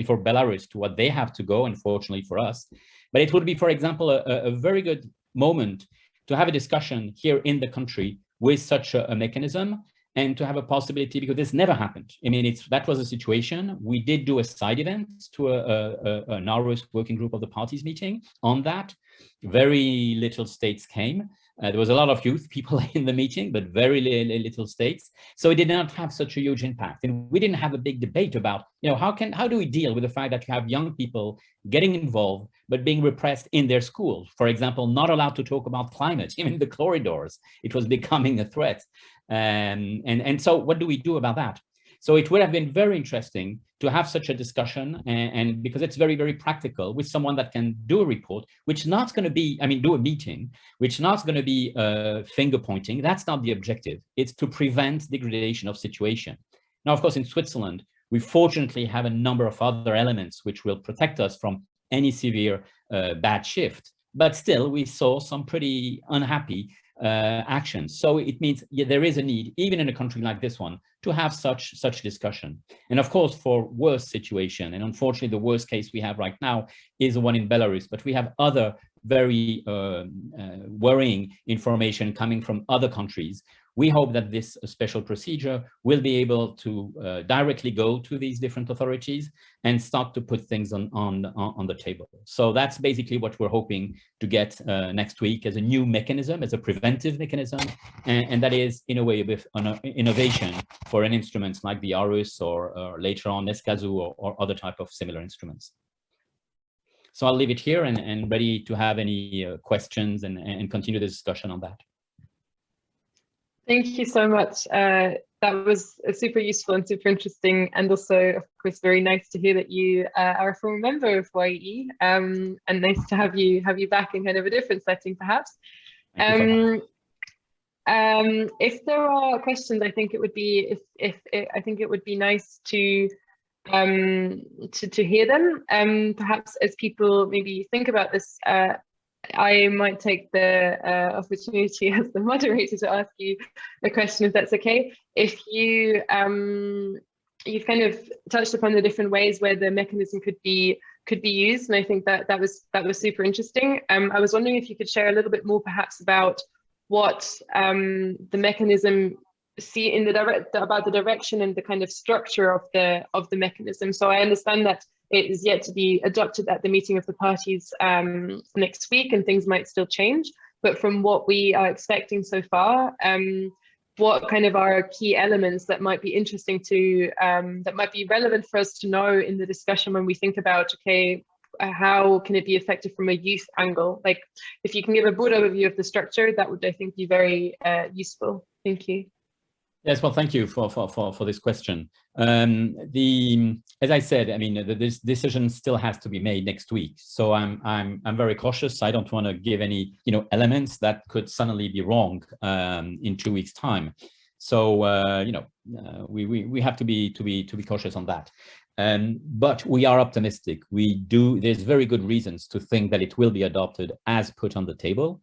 for Belarus, to what they have to go, unfortunately for us. But it would be, for example, a very good moment to have a discussion here in the country with such a mechanism, and to have a possibility, because this never happened. I mean, that was a situation. We did do a side event to an Aarhus working group of the parties meeting on that. Very little states came. There was a lot of youth people in the meeting, but very little states. So it did not have such a huge impact. And we didn't have a big debate about, you know, how do we deal with the fact that you have young people getting involved, but being repressed in their schools? For example, not allowed to talk about climate, even in the corridors. It was becoming a threat. And so what do we do about that? So it would have been very interesting to have such a discussion, and because it's very, very practical, with someone that can do a report, which not going to be, I mean, do a meeting, which not going to be finger pointing. That's not the objective. It's to prevent degradation of situation. Now, of course, in Switzerland, we fortunately have a number of other elements which will protect us from any severe bad shift. But still, we saw some pretty unhappy actions. So it means there is a need, even in a country like this one, to have such discussion. And of course, for worse situation, and unfortunately the worst case we have right now is the one in Belarus, but we have other very worrying information coming from other countries. We hope that this special procedure will be able to directly go to these different authorities and start to put things on the table. So that's basically what we're hoping to get next week as a new mechanism, as a preventive mechanism, and that is in a way with an innovation for an instruments like the Aarhus or later on Escazú or other type of similar instruments. So I'll leave it here and ready to have any questions and continue the discussion on that. Thank you so much. That was super useful and super interesting, and also, of course, very nice to hear that you are a former member of YEE, and nice to have you back in kind of a different setting, perhaps. If there are questions, I think it would be I think it would be nice to hear them. Perhaps as people maybe think about this, I might take the opportunity as the moderator to ask you a question, if that's okay. If you you've kind of touched upon the different ways where the mechanism could be used, and I think that was super interesting. I was wondering if you could share a little bit more, perhaps, about what the mechanism see in about the direction and the kind of structure of the mechanism. So I understand that it is yet to be adopted at the meeting of the parties next week, and things might still change. But from what we are expecting so far, what kind of are key elements that might be interesting to, that might be relevant for us to know in the discussion when we think about, okay, how can it be effective from a youth angle? Like, if you can give a broad overview of the structure, that would, I think, be very useful. Thank you. Yes, well, thank you for this question. As I said, I mean, this decision still has to be made next week. So I'm very cautious. I don't want to give any, elements that could suddenly be wrong in 2 weeks' time. So we have to be cautious on that. But we are optimistic. There's very good reasons to think that it will be adopted as put on the table.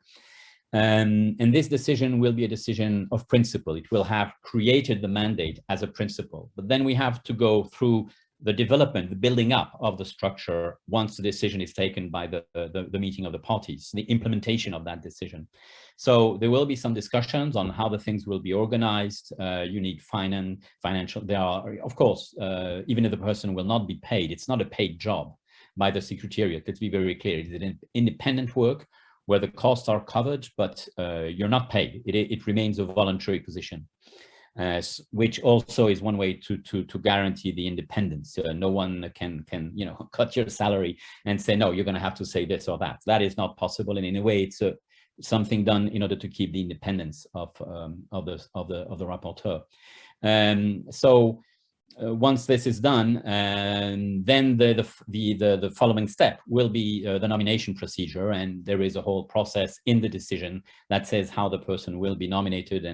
And this decision will be a decision of principle. It will have created the mandate as a principle, but then we have to go through the development, the building up of the structure once the decision is taken by the meeting of the parties, the implementation of that decision. So there will be some discussions on how the things will be organized. You need financial, there are, of course, even if the person will not be paid, it's not a paid job by the Secretariat. Let's be very clear. It's an independent work where the costs are covered, but you're not paid. It remains a voluntary position, which also is one way to guarantee the independence. No one can cut your salary and say, no, you're going to have to say this or that. That is not possible. And in a way, it's something done in order to keep the independence of the rapporteur. Once this is done, then the following step will be the nomination procedure, and there is a whole process in the decision that says how the person will be nominated,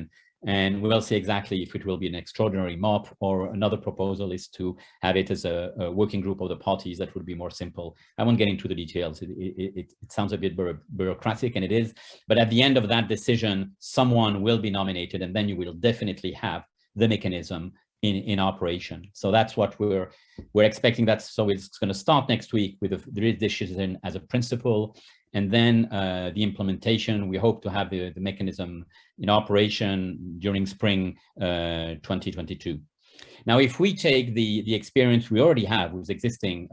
and we will see exactly if it will be an extraordinary MOP, or another proposal is to have it as a working group of the parties. That would be more simple. I won't get into the details. It sounds a bit bureaucratic, and it is, but at the end of that decision, someone will be nominated, and then you will definitely have the mechanism in operation. So that's what we're expecting. So it's going to start next week with the decision as a principle, and then the implementation. We hope to have the mechanism in operation during spring 2022. Now, if we take the experience we already have with existing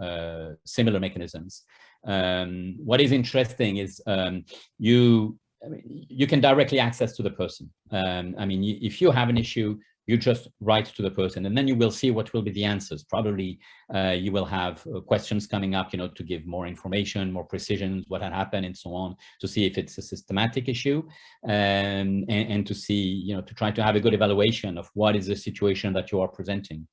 similar mechanisms, what is interesting is you can directly access to the person. I mean, if you have an issue, you just write to the person, and then you will see what will be the answers. Probably you will have questions coming up, to give more information, more precisions, what had happened, and so on, to see if it's a systematic issue, and to see, to try to have a good evaluation of what is the situation that you are presenting.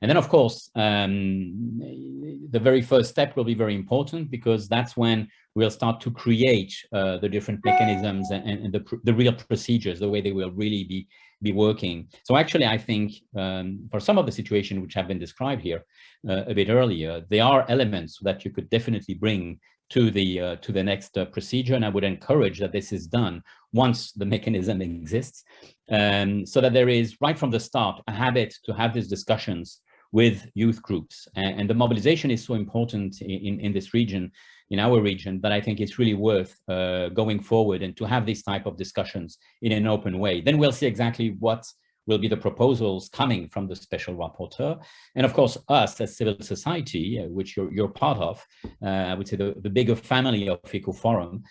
And then, of course, the very first step will be very important, because that's when we'll start to create the different mechanisms and the real procedures, the way they will really be working. So actually, I think for some of the situations which have been described here a bit earlier, there are elements that you could definitely bring to the next procedure, and I would encourage that this is done once the mechanism exists, so that there is, right from the start, a habit to have these discussions with youth groups. And the mobilization is so important in this region, in our region, that I think it's really worth going forward and to have these type of discussions in an open way. Then we'll see exactly what will be the proposals coming from the special rapporteur. And of course, us as civil society, which you're part of, I would say the bigger family of EcoForum,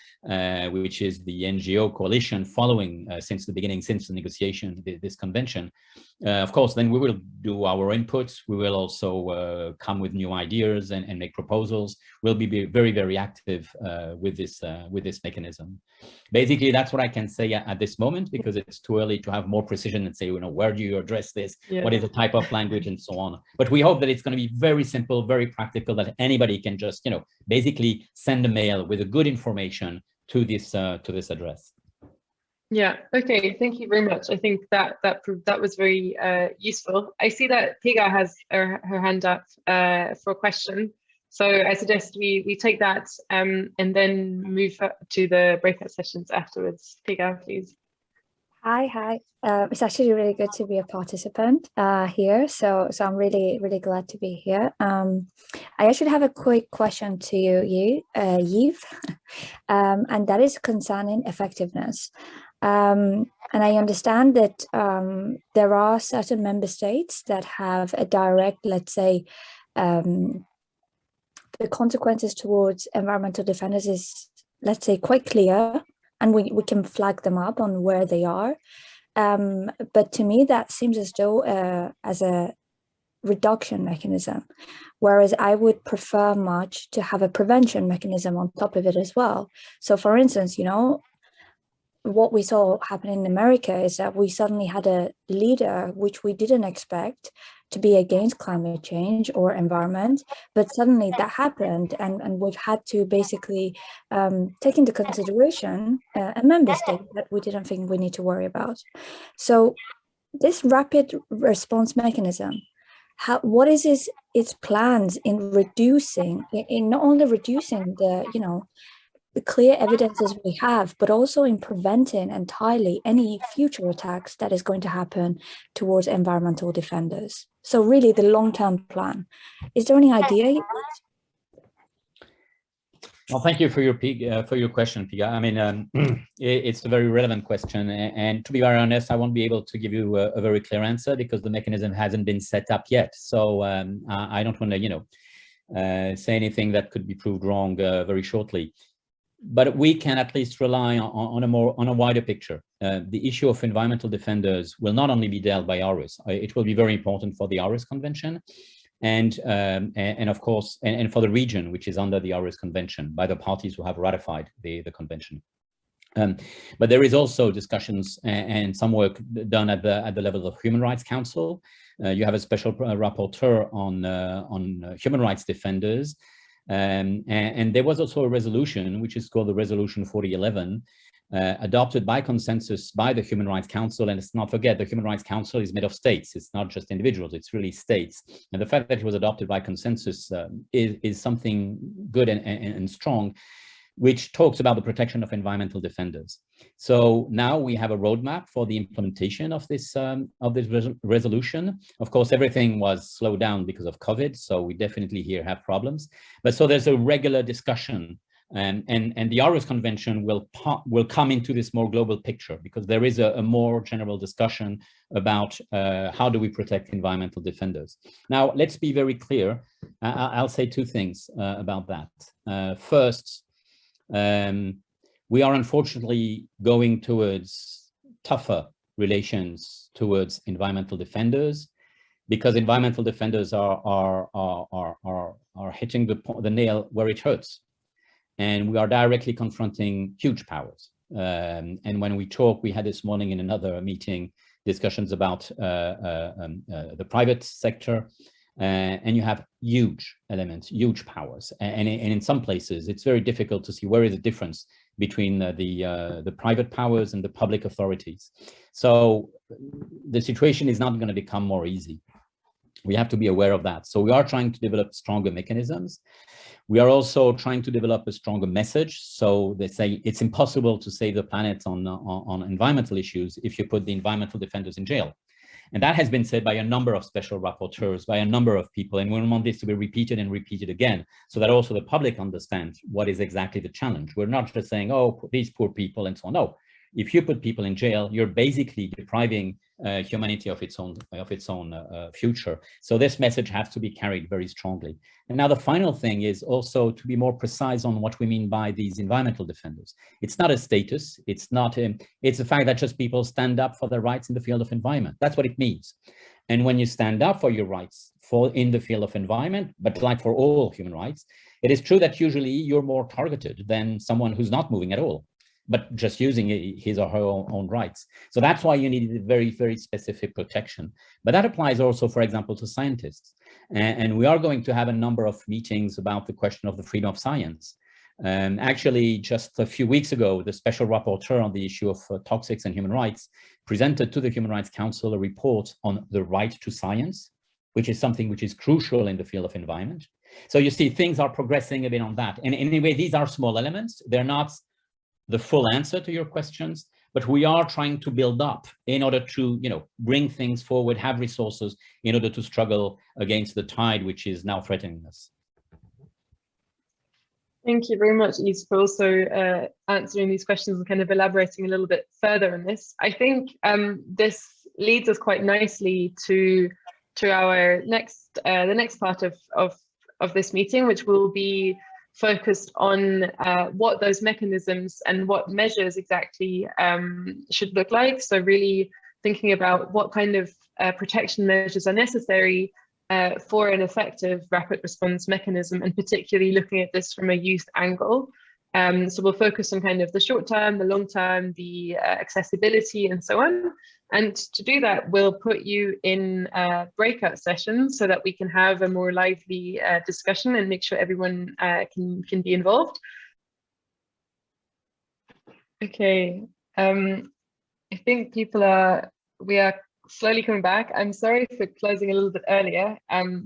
which is the NGO coalition following since the beginning, since the negotiation, this convention. Of course, then we will do our inputs. We will also come with new ideas and make proposals. We'll be very, very active with this mechanism. Basically, that's what I can say at this moment, because it's too early to have more precision and say, where do you address this? Yeah. What is the type of language and so on? But we hope that it's going to be very simple, very practical, that anybody can just, basically send a mail with a good information to this address. Yeah, okay, thank you very much. I think that was very useful. I see that Piga has her hand up for a question. So I suggest we take that and then move to the breakout sessions afterwards. Piga, please. Hi. It's actually really good to be a participant here. So I'm really glad to be here. I actually have a quick question to you, Yves, and that is concerning effectiveness. And I understand that there are certain member states that have a direct, let's say, the consequences towards environmental defenders is, let's say, quite clear, and we can flag them up on where they are. But to me, that seems as though as a reduction mechanism, whereas I would prefer much to have a prevention mechanism on top of it as well. So for instance, you know, what we saw happen in America is that we suddenly had a leader which we didn't expect to be against climate change or environment, but suddenly that happened, and we've had to basically take into consideration a member state that we didn't think we need to worry about. So this rapid response mechanism, what is its plans in reducing, in not only reducing the, you know, the clear evidences we have, but also in preventing entirely any future attacks that is going to happen towards environmental defenders? So really the long-term plan. Is there any idea? Well, thank you for your question, Piga. I mean, it's a very relevant question, and to be very honest, I won't be able to give you a very clear answer because the mechanism hasn't been set up yet. So I don't want to, you know, say anything that could be proved wrong very shortly. But we can at least rely on a wider picture. The issue of environmental defenders will not only be dealt by Aarhus. It will be very important for the Aarhus Convention, and of course, and for the region, which is under the Aarhus Convention, by the parties who have ratified the convention. But there is also discussions and some work done at the level of Human Rights Council. You have a special rapporteur on human rights defenders. And there was also a resolution, which is called the Resolution 4011, adopted by consensus by the Human Rights Council. And let's not forget, the Human Rights Council is made of states. It's not just individuals, it's really states. And the fact that it was adopted by consensus is something good and strong, which talks about the protection of environmental defenders. So now we have a roadmap for the implementation of this resolution. Of course, everything was slowed down because of COVID, so we definitely here have problems. But so there's a regular discussion, and the Aarhus Convention will come into this more global picture, because there is a more general discussion about how do we protect environmental defenders. Now, let's be very clear. I'll say two things about that. First, we are unfortunately going towards tougher relations towards environmental defenders, because environmental defenders are hitting the nail where it hurts, and we are directly confronting huge powers. And when we talk, we had this morning in another meeting discussions about the private sector. And you have huge elements, huge powers, and in some places it's very difficult to see where is the difference between the private powers and the public authorities. So the situation is not going to become more easy. We have to be aware of that. So we are trying to develop stronger mechanisms. We are also trying to develop a stronger message. So they say it's impossible to save the planet on environmental issues if you put the environmental defenders in jail. And that has been said by a number of special rapporteurs, by a number of people, and we want this to be repeated and repeated again, so that also the public understands what is exactly the challenge. We're not just saying, oh, these poor people and so on. No, if you put people in jail, you're basically depriving humanity of its own future. So this message has to be carried very strongly. And now the final thing is also to be more precise on what we mean by these environmental defenders. It's not a status. It's not it's the fact that just people stand up for their rights in the field of environment. That's what it means. And when you stand up for your rights in the field of environment, but like for all human rights, it is true that usually you're more targeted than someone who's not moving at all, but just using his or her own rights. So that's why you need a very, very specific protection. But that applies also, for example, to scientists. And we are going to have a number of meetings about the question of the freedom of science. Actually, just a few weeks ago, the special rapporteur on the issue of toxics and human rights presented to the Human Rights Council a report on the right to science, which is something which is crucial in the field of environment. So you see, things are progressing a bit on that. And anyway, these are small elements. They're not the full answer to your questions, but we are trying to build up in order to, bring things forward, have resources in order to struggle against the tide which is now threatening us. Thank you very much, Yves, for also answering these questions and kind of elaborating a little bit further on this. I think this leads us quite nicely to our next the next part of this meeting, which will be focused on what those mechanisms and what measures exactly should look like. So really thinking about what kind of protection measures are necessary for an effective rapid response mechanism, and particularly looking at this from a youth angle. So we'll focus on kind of the short term, the long term, the accessibility and so on. And to do that, we'll put you in breakout sessions so that we can have a more lively discussion and make sure everyone can be involved. Okay, I think we are slowly coming back. I'm sorry for closing a little bit earlier.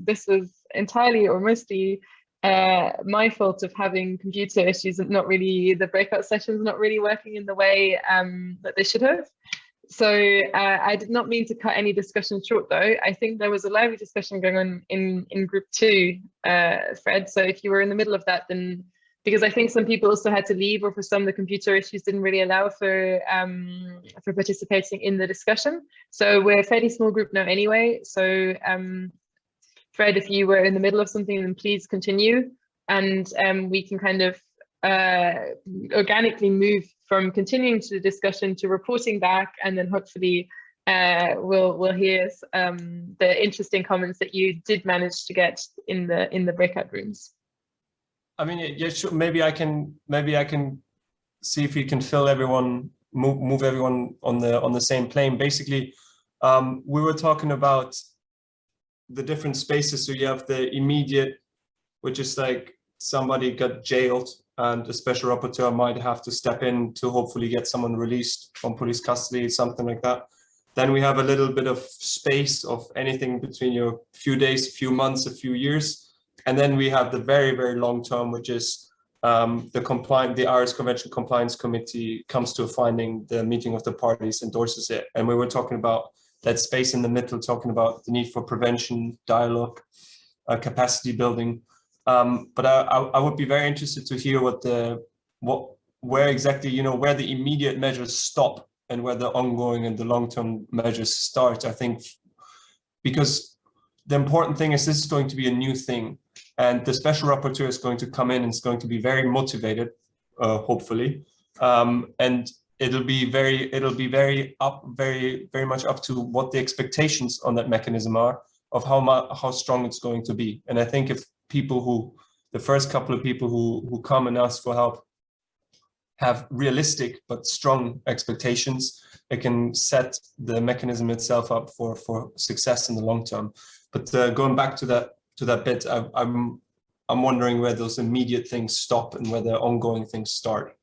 This was entirely or mostly my fault of having computer issues and not really, the breakout sessions not really working in the way that they should have. So I did not mean to cut any discussion short though. I think there was a lively discussion going on in group 2, Fred. So if you were in the middle of that, then, because I think some people also had to leave, or for some the computer issues didn't really allow for participating in the discussion. So we're a fairly small group now anyway. So Fred, if you were in the middle of something, then please continue, and we can kind of organically move from continuing to the discussion to reporting back, and then hopefully we'll hear the interesting comments that you did manage to get in the breakout rooms. I mean, yeah, sure. Maybe I can see if we can fill everyone, move everyone on the same plane. Basically, we were talking about the different spaces. So you have the immediate, which is like somebody got jailed and a special rapporteur might have to step in to hopefully get someone released from police custody, something like that. Then we have a little bit of space of anything between a few days, a few months, a few years. And then we have the very, very long term, which is the Aarhus Convention Compliance Committee comes to a finding, the meeting of the parties endorses it. And we were talking about that space in the middle, talking about the need for prevention, dialogue, capacity building. But I would be very interested to hear where exactly, where the immediate measures stop and where the ongoing and the long-term measures start. I think because the important thing is this is going to be a new thing, and the special rapporteur is going to come in and is going to be very motivated, hopefully, and it'll be very much up to what the expectations on that mechanism are, of how strong it's going to be. And I think if the first couple of people who come and ask for help have realistic but strong expectations, it can set the mechanism itself up for success in the long term. But going back to that bit, I'm wondering where those immediate things stop and where the ongoing things start.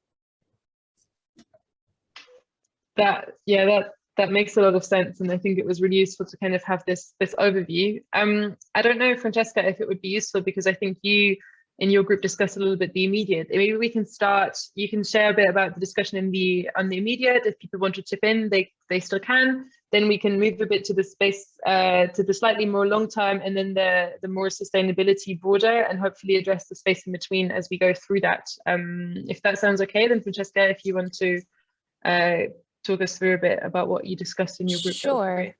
That makes a lot of sense, and I think it was really useful to kind of have this overview. I don't know, Francesca, if it would be useful, because I think you in your group discussed a little bit the immediate. Maybe we can start. You can share a bit about the discussion on the immediate. If people want to chip in, they still can. Then we can move a bit to the space to the slightly more long term, and then the more sustainability border, and hopefully address the space in between as we go through that. If that sounds okay, then Francesca, if you want to talk us through a bit about what you discussed in your group. Sure,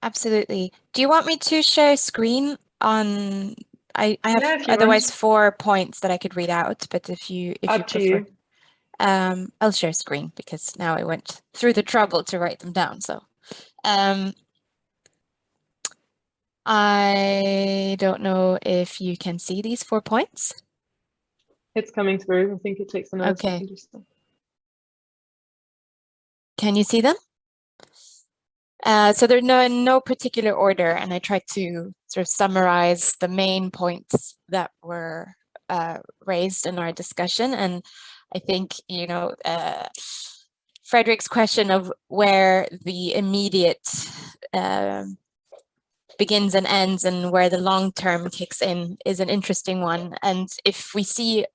absolutely. Do you want me to share screen on? I have otherwise 4 points that I could read out, but if you prefer, I'll share screen, because now I went through the trouble to write them down. So I don't know if you can see these 4 points. It's coming through. I think it takes another second or so. Can you see them? So they're in no particular order, and I tried to sort of summarize the main points that were raised in our discussion. And I think, you know, Frederick's question of where the immediate begins and ends and where the long term kicks in is an interesting one. And if we see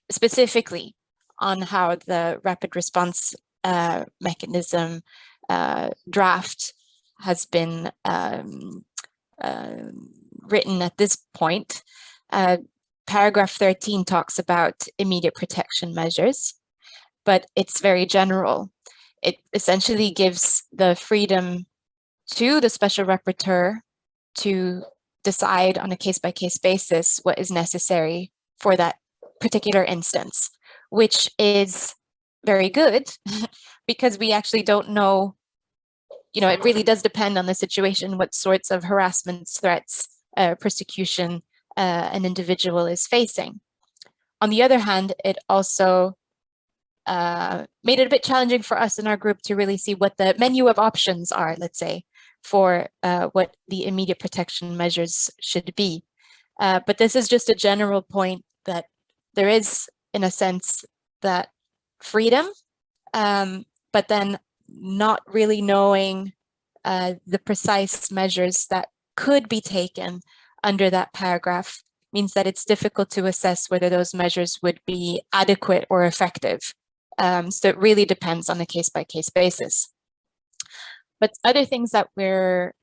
specifically on how the rapid response mechanism draft has been written at this point, paragraph 13 talks about immediate protection measures, but it's very general. It essentially gives the freedom to the special rapporteur to decide on a case-by-case basis what is necessary for that particular instance, which is very good because we actually don't know, you know, it really does depend on the situation, what sorts of harassments, threats, persecution an individual is facing. On the other hand, it also made it a bit challenging for us in our group to really see what the menu of options are, let's say, for what the immediate protection measures should be. But this is just a general point that there is, in a sense, that freedom, but then not really knowing the precise measures that could be taken under that paragraph means that it's difficult to assess whether those measures would be adequate or effective. So it really depends on a case-by-case basis. But other things that were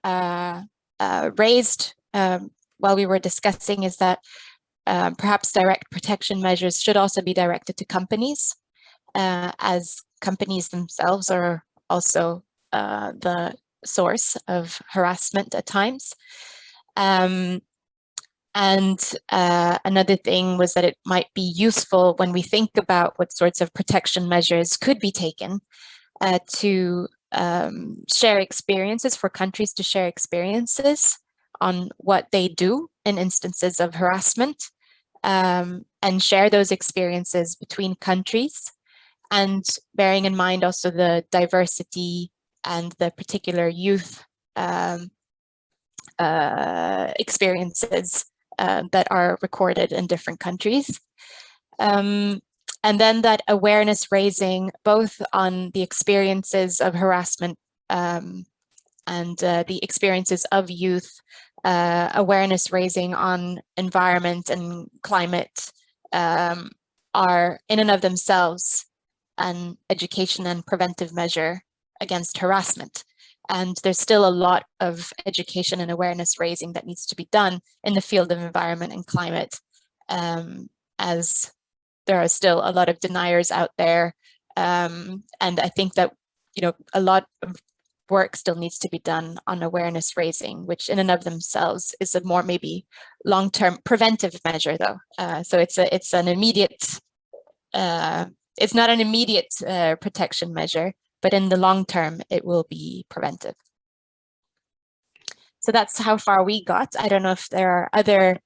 raised while we were discussing is that perhaps direct protection measures should also be directed to companies, as companies themselves are also the source of harassment at times. Another thing was that it might be useful when we think about what sorts of protection measures could be taken to share experiences, for countries to share experiences on what they do in instances of harassment, and share those experiences between countries, and bearing in mind also the diversity and the particular youth experiences that are recorded in different countries. And then that awareness raising both on the experiences of harassment and the experiences of youth, awareness raising on environment and climate are in and of themselves an education and preventive measure against harassment. And there's still a lot of education and awareness raising that needs to be done in the field of environment and climate, as there are still a lot of deniers out there. And I think that, you know, a lot of work still needs to be done on awareness raising, which in and of themselves is a more maybe long-term preventive measure though. So it's an immediate, it's not an immediate protection measure, but in the long term, it will be preventive. So that's how far we got. I don't know if there are other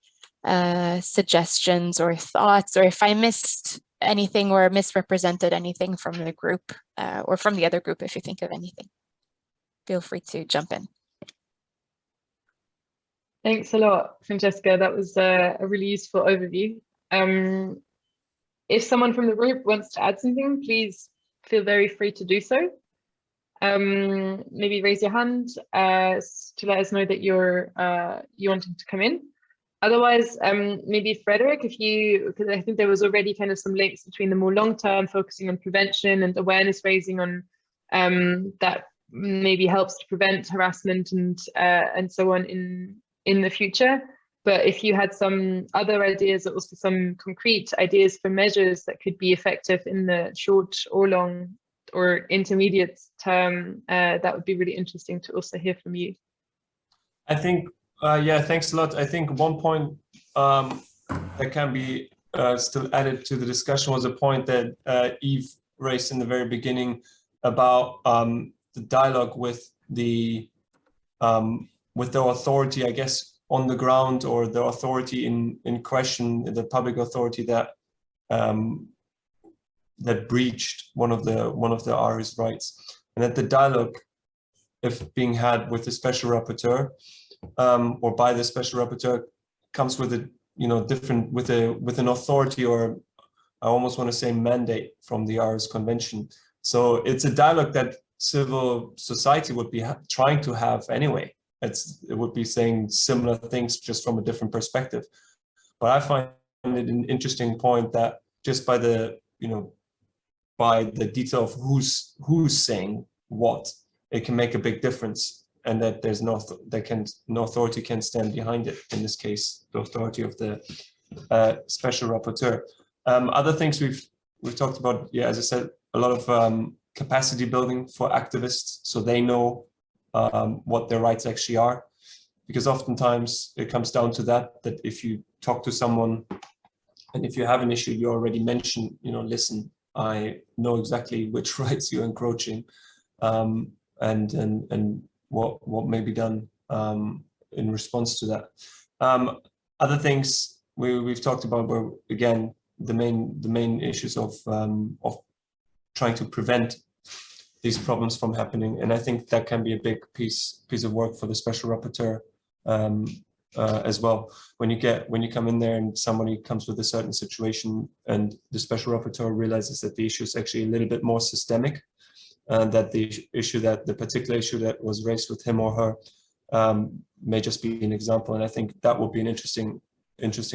suggestions or thoughts, or if I missed anything or misrepresented anything from the group or from the other group. If you think of anything, feel free to jump in. Thanks a lot, Francesca. That was a really useful overview. If someone from the group wants to add something, please feel very free to do so. Maybe raise your hand to let us know that you're wanting to come in. Otherwise, maybe Frederick, if you, because I think there was already kind of some links between the more long-term focusing on prevention and awareness raising on that maybe helps to prevent harassment and so on in the future. But if you had some other ideas, or also some concrete ideas for measures that could be effective in the short or long or intermediate term, that would be really interesting to also hear from you. I think, yeah, thanks a lot. I think one point that can be still added to the discussion was a point that Eve raised in the very beginning about the dialogue with the authority, I guess, on the ground, or the authority in question, the public authority that that breached one of the Aarhus rights, and that the dialogue, if being had with the special rapporteur or by the special rapporteur, comes with you know, different with an authority, or I almost want to say mandate from the Aarhus Convention. So it's a dialogue that civil society would be trying to have anyway. It would be saying similar things just from a different perspective. But I find it an interesting point that just by the, you know, by the detail of who's saying what, it can make a big difference, and that there's no authority can stand behind it. In this case, the authority of the special rapporteur. Other things we've talked about, yeah, as I said, a lot of capacity building for activists, so they know what their rights actually are, because oftentimes it comes down to that if you talk to someone and if you have an issue, you already mention, you know, listen, I know exactly which rights you're encroaching, and what may be done in response to that. Other things we've talked about were, again, the main issues of trying to prevent these problems from happening, and I think that can be a big piece of work for the special rapporteur as well. When you come in there and somebody comes with a certain situation, and the special rapporteur realizes that the issue is actually a little bit more systemic, and that the particular issue that was raised with him or her may just be an example. And I think that would be an interesting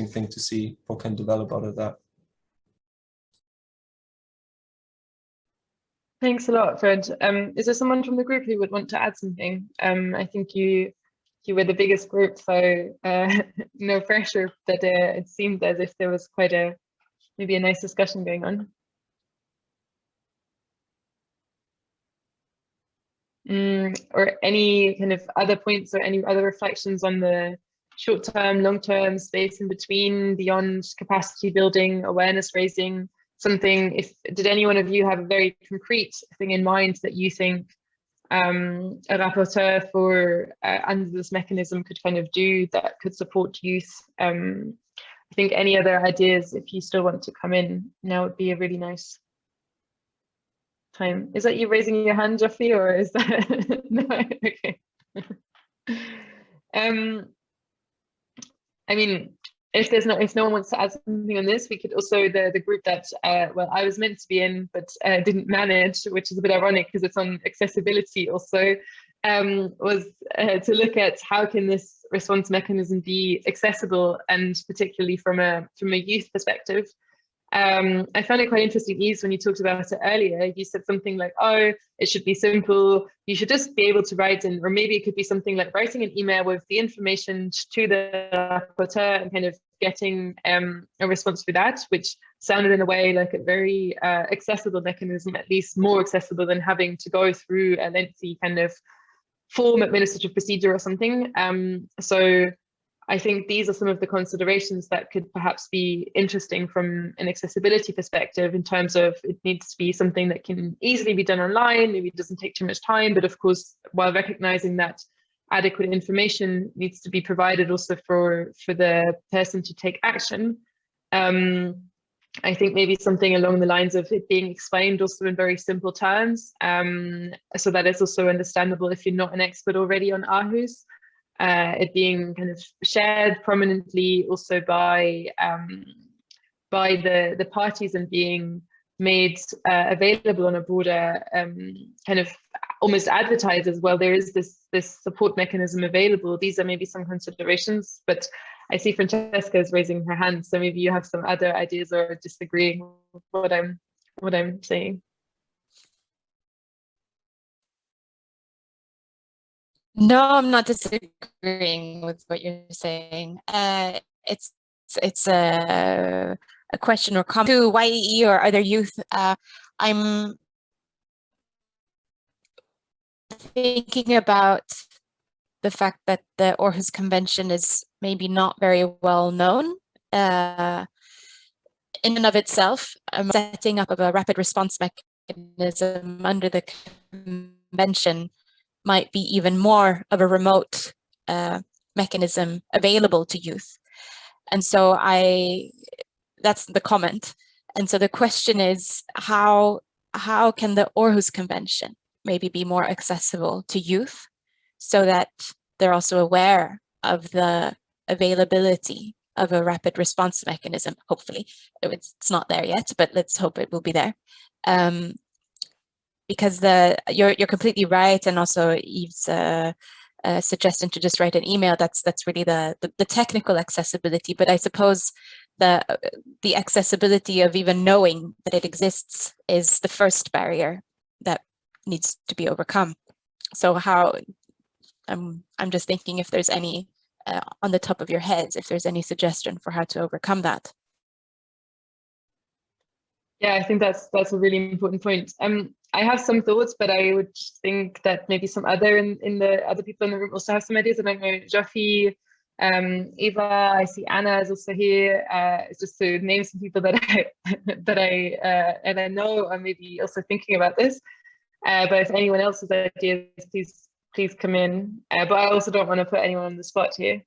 thing to see what can develop out of that. Thanks a lot, Fred. Is there someone from the group who would want to add something? I think you were the biggest group, so no pressure, but it seemed as if there was quite maybe a nice discussion going on. Or any kind of other points or any other reflections on the short-term, long-term space in between, beyond capacity building, awareness raising, something? Did any one of you have a very concrete thing in mind that you think a rapporteur for under this mechanism could kind of do that could support youth? I think any other ideas, if you still want to come in now, would be a really nice time. Is that you raising your hand, Jeffrey, or is that no? Okay. I mean, if no one wants to add something on this, we could also, the group that well, I was meant to be in but didn't manage, which is a bit ironic because it's on accessibility also, was to look at how can this response mechanism be accessible, and particularly from a youth perspective. I found it quite interesting, Yves, when you talked about it earlier. You said something like, oh, it should be simple. You should just be able to write in, or maybe it could be something like writing an email with the information to the rapporteur and kind of getting a response for that, which sounded in a way like a very accessible mechanism, at least more accessible than having to go through a lengthy kind of form administrative procedure or something. So I think these are some of the considerations that could perhaps be interesting from an accessibility perspective, in terms of it needs to be something that can easily be done online, maybe it doesn't take too much time, but of course, while recognizing that adequate information needs to be provided also for the person to take action. I think maybe something along the lines of it being explained also in very simple terms, so that it's also understandable if you're not an expert already on Aarhus. It being kind of shared prominently also by the parties, and being made available on a broader kind of almost advertised as well. There is this support mechanism available. These are maybe some considerations, but I see Francesca is raising her hand, so maybe you have some other ideas or disagreeing with what I'm saying. No, I'm not disagreeing with what you're saying. It's a question or comment to YEE or other youth. I'm thinking about the fact that the Aarhus Convention is maybe not very well known in and of itself. Setting up of a rapid response mechanism under the convention might be even more of a remote mechanism available to youth. And so that's the comment. And so the question is, how can the Aarhus Convention maybe be more accessible to youth, so that they're also aware of the availability of a rapid response mechanism, hopefully. It's not there yet, but let's hope it will be there. Because you're completely right, and also Yves' suggestion to just write an email, that's really the technical accessibility. But I suppose the accessibility of even knowing that it exists is the first barrier that needs to be overcome. So how, I'm just thinking if there's any, on the top of your heads, if there's any suggestion for how to overcome that. Yeah, I think that's a really important point. I have some thoughts, but I would think that maybe some other other people in the room also have some ideas. I don't know, Jofi, Eva, I see Anna is also here. Just to name some people that I know are maybe also thinking about this. But if anyone else has ideas, please come in. But I also don't want to put anyone on the spot here.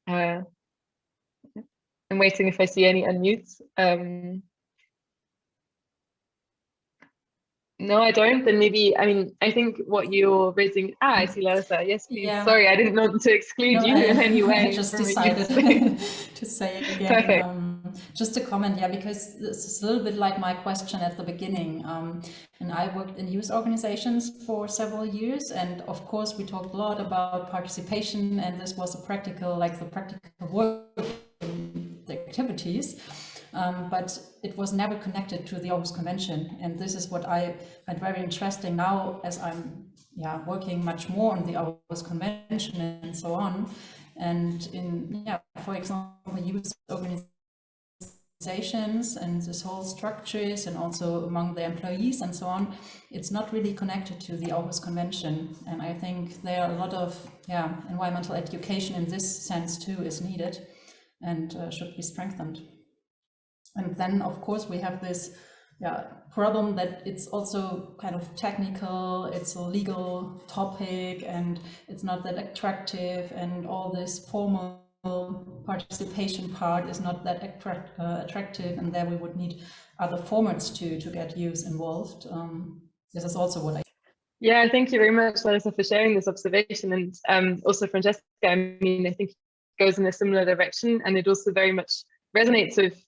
I'm waiting if I see any unmutes. No, I don't. Then maybe, I mean, I think what you're raising, I see Larissa. Yes, please. Yeah. Sorry, I didn't want to exclude you in any way. I just decided to say it again. Perfect. Just to comment, yeah, because this is a little bit like my question at the beginning. And I worked in youth organizations for several years. And of course, we talked a lot about participation, and this was the practical work, the activities. But it was never connected to the Aarhus Convention, and this is what I find very interesting now, as I'm working much more on the Aarhus Convention and so on, and in for example, youth organizations and this whole structures, and also among the employees and so on, it's not really connected to the Aarhus Convention, and I think there are a lot of environmental education in this sense too is needed and should be strengthened. And then, of course, we have this problem that it's also kind of technical, it's a legal topic, and it's not that attractive, and all this formal participation part is not that attractive, and there we would need other formats to get youth involved. This is also what I... Yeah, thank you very much, Larissa, for sharing this observation, and also Francesca. I mean, I think it goes in a similar direction, and it also very much resonates with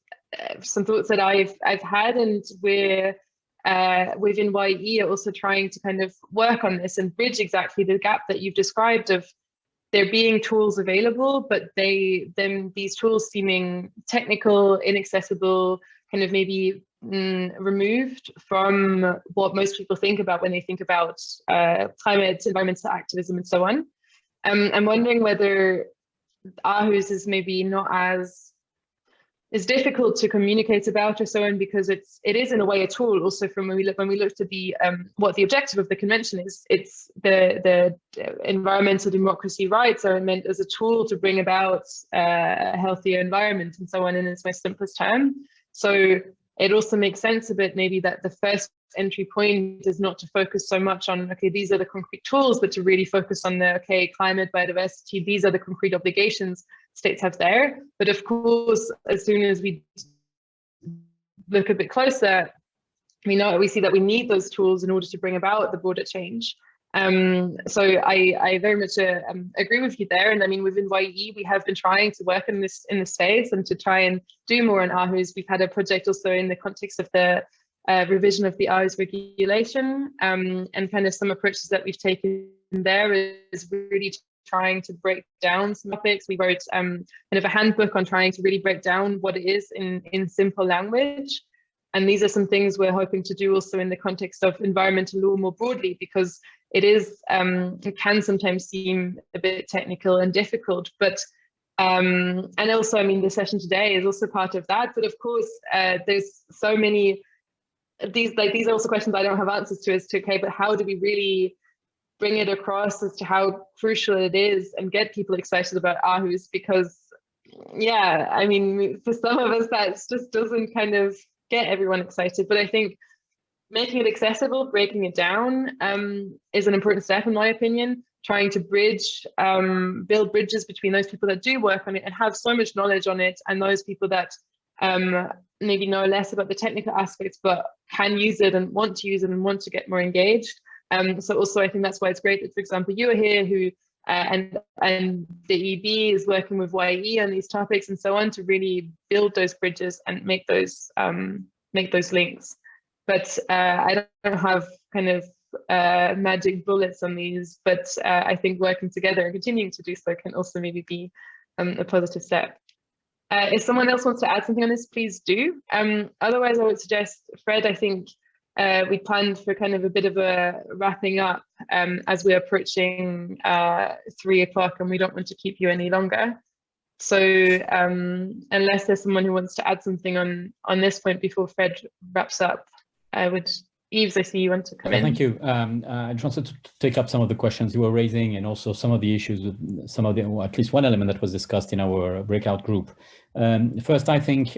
some thoughts that I've had, and we're within YEE are also trying to kind of work on this and bridge exactly the gap that you've described of there being tools available, but these tools seeming technical, inaccessible, kind of maybe removed from what most people think about when they think about climate, environmental activism, and so on. I'm wondering whether Aarhus is maybe not as difficult to communicate about or so on, because it is in a way a tool also from when we look to the what the objective of the convention is. It's the environmental democracy rights are meant as a tool to bring about a healthier environment and so on in its most simplest term. So it also makes sense a bit maybe that the first entry point is not to focus so much on, okay, these are the concrete tools, but to really focus on the, okay, climate, biodiversity, these are the concrete obligations states have there. But of course, as soon as we look a bit closer, we see that we need those tools in order to bring about the broader change. So I very much agree with you there. And I mean, within YEE, we have been trying to work in this space and to try and do more in Aarhus. We've had a project also in the context of the revision of the Aarhus regulation, and kind of some approaches that we've taken there is really trying to break down some topics. We wrote kind of a handbook on trying to really break down what it is in simple language. And these are some things we're hoping to do also in the context of environmental law more broadly, because it can sometimes seem a bit technical and difficult, but and also, I mean, the session today is also part of that. But of course, there's so many these are also questions I don't have answers to, as to, okay, but how do we really bring it across as to how crucial it is and get people excited about Aarhus? Because yeah, I mean, for some of us that just doesn't kind of get everyone excited, but I think making it accessible, breaking it down is an important step, in my opinion. Trying to bridge, build bridges between those people that do work on it and have so much knowledge on it, and those people that maybe know less about the technical aspects, but can use it and want to use it and want to get more engaged. So also, I think that's why it's great that, for example, you are here, who and the EB is working with YEE on these topics and so on to really build those bridges and make those links. But I don't have kind of magic bullets on these, but I think working together and continuing to do so can also maybe be a positive step. If someone else wants to add something on this, please do. Otherwise, I would suggest, Fred, I think we planned for kind of a bit of a wrapping up as we're approaching 3 o'clock, and we don't want to keep you any longer. So unless there's someone who wants to add something on this point before Fred wraps up, I would. Yves, I see you want to come in. Thank you. I just wanted to take up some of the questions you were raising, and also some of the issues with some of the, well, at least one element that was discussed in our breakout group. First, I think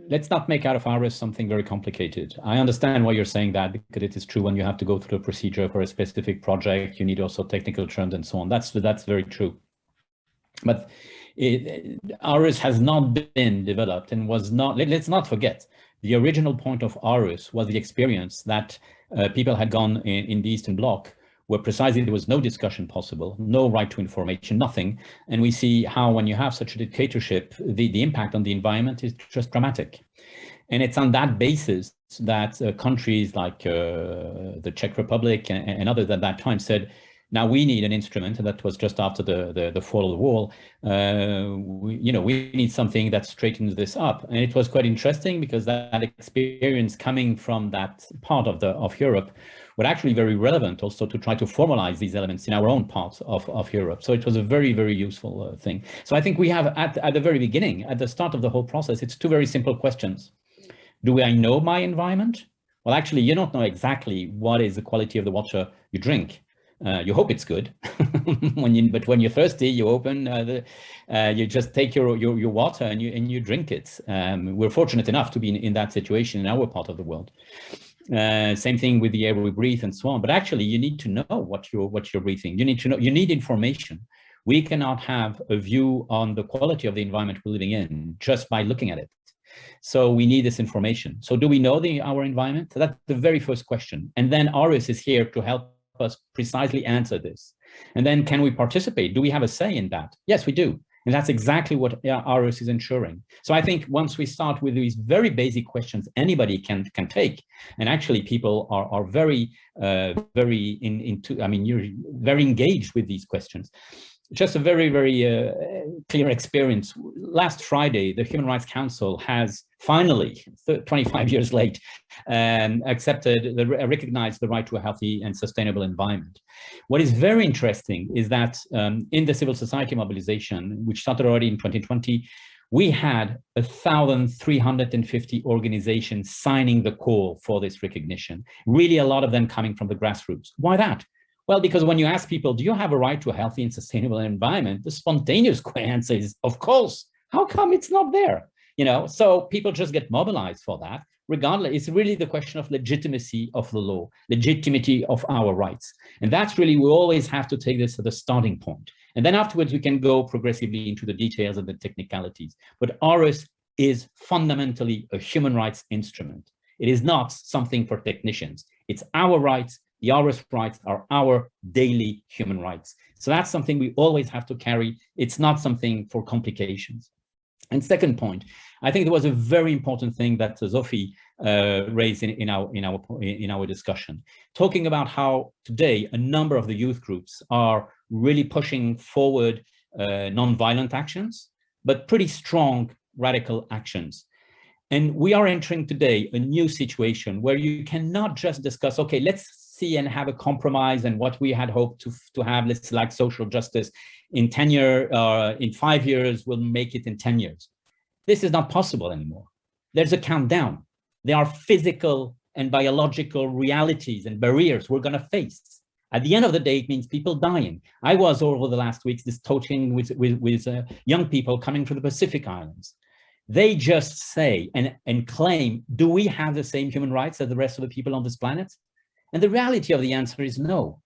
let's not make out of Aarhus something very complicated. I understand why you're saying that, because it is true when you have to go through the procedure for a specific project, you need also technical terms and so on. That's very true. But Aarhus has not been developed and was not, let's not forget, the original point of Aarhus was the experience that people had gone in the Eastern Bloc, where precisely there was no discussion possible, no right to information, nothing. And we see how when you have such a dictatorship, the impact on the environment is just dramatic. And it's on that basis that countries like the Czech Republic and others at that time said, now we need an instrument, and that was just after the fall of the wall. We need something that straightens this up. And it was quite interesting because that experience coming from that part of Europe was actually very relevant also to try to formalize these elements in our own part of Europe. So it was a very, very useful thing. So I think we have at the very beginning, at the start of the whole process, it's two very simple questions. Do I know my environment? Well, actually, you don't know exactly what is the quality of the water you drink. You hope it's good, but when you're thirsty, you open you just take your water and you drink it. We're fortunate enough to be in that situation in our part of the world. Same thing with the air we breathe and so on. But actually, you need to know what you're breathing. You need to know. You need information. We cannot have a view on the quality of the environment we're living in just by looking at it. So we need this information. So do we know our environment? So that's the very first question. And then Aarhus is here to help us precisely answer this. And then can we participate? Do we have a say in that? Yes, we do. And that's exactly what Aarhus is ensuring. So I think once we start with these very basic questions, anybody can take, and actually people are very, very you're very engaged with these questions. Just a very, very clear experience. Last Friday, the Human Rights Council has finally, 25 years late, recognized the right to a healthy and sustainable environment. What is very interesting is that in the civil society mobilization, which started already in 2020, we had 1,350 organizations signing the call for this recognition. Really, a lot of them coming from the grassroots. Why that? Well, because when you ask people, do you have a right to a healthy and sustainable environment? The spontaneous answer is, of course. How come it's not there? So people just get mobilized for that. Regardless, it's really the question of legitimacy of the law, legitimacy of our rights. And that's really, we always have to take this as the starting point. And then afterwards, we can go progressively into the details and the technicalities. But Aarhus is fundamentally a human rights instrument. It is not something for technicians. It's our rights. The Aarhus rights are our daily human rights. So that's something we always have to carry. It's not something for complications. And second point, I think there was a very important thing that Sophie raised in our discussion, talking about how today a number of the youth groups are really pushing forward non-violent actions, but pretty strong radical actions. And we are entering today a new situation where you cannot just discuss, okay, let's see and have a compromise, and what we had hoped to have, let's like social justice in 10 years, in 5 years, we'll make it in 10 years. This is not possible anymore. There's a countdown. There are physical and biological realities and barriers we're gonna face. At the end of the day, it means people dying. I was over the last weeks talking with young people coming from the Pacific Islands. They just say and claim, do we have the same human rights as the rest of the people on this planet? And the reality of the answer is no,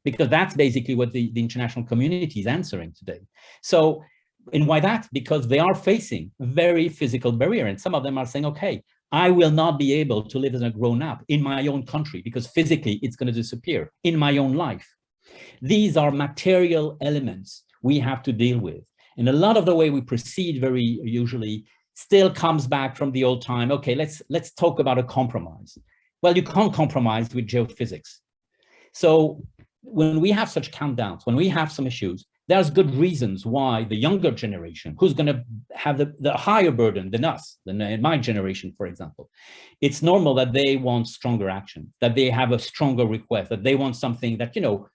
because that's basically what the international community is answering today. So, and why that? Because they are facing a very physical barrier. And some of them are saying, okay, I will not be able to live as a grown up in my own country because physically it's going to disappear in my own life. These are material elements we have to deal with. And a lot of the way we proceed very usually still comes back from the old time. Okay, let's talk about a compromise. Well, you can't compromise with geophysics. So when we have such countdowns, when we have some issues, there's good reasons why the younger generation, who's going to have the higher burden than us, than my generation, for example, it's normal that they want stronger action, that they have a stronger request, that they want something that, you know,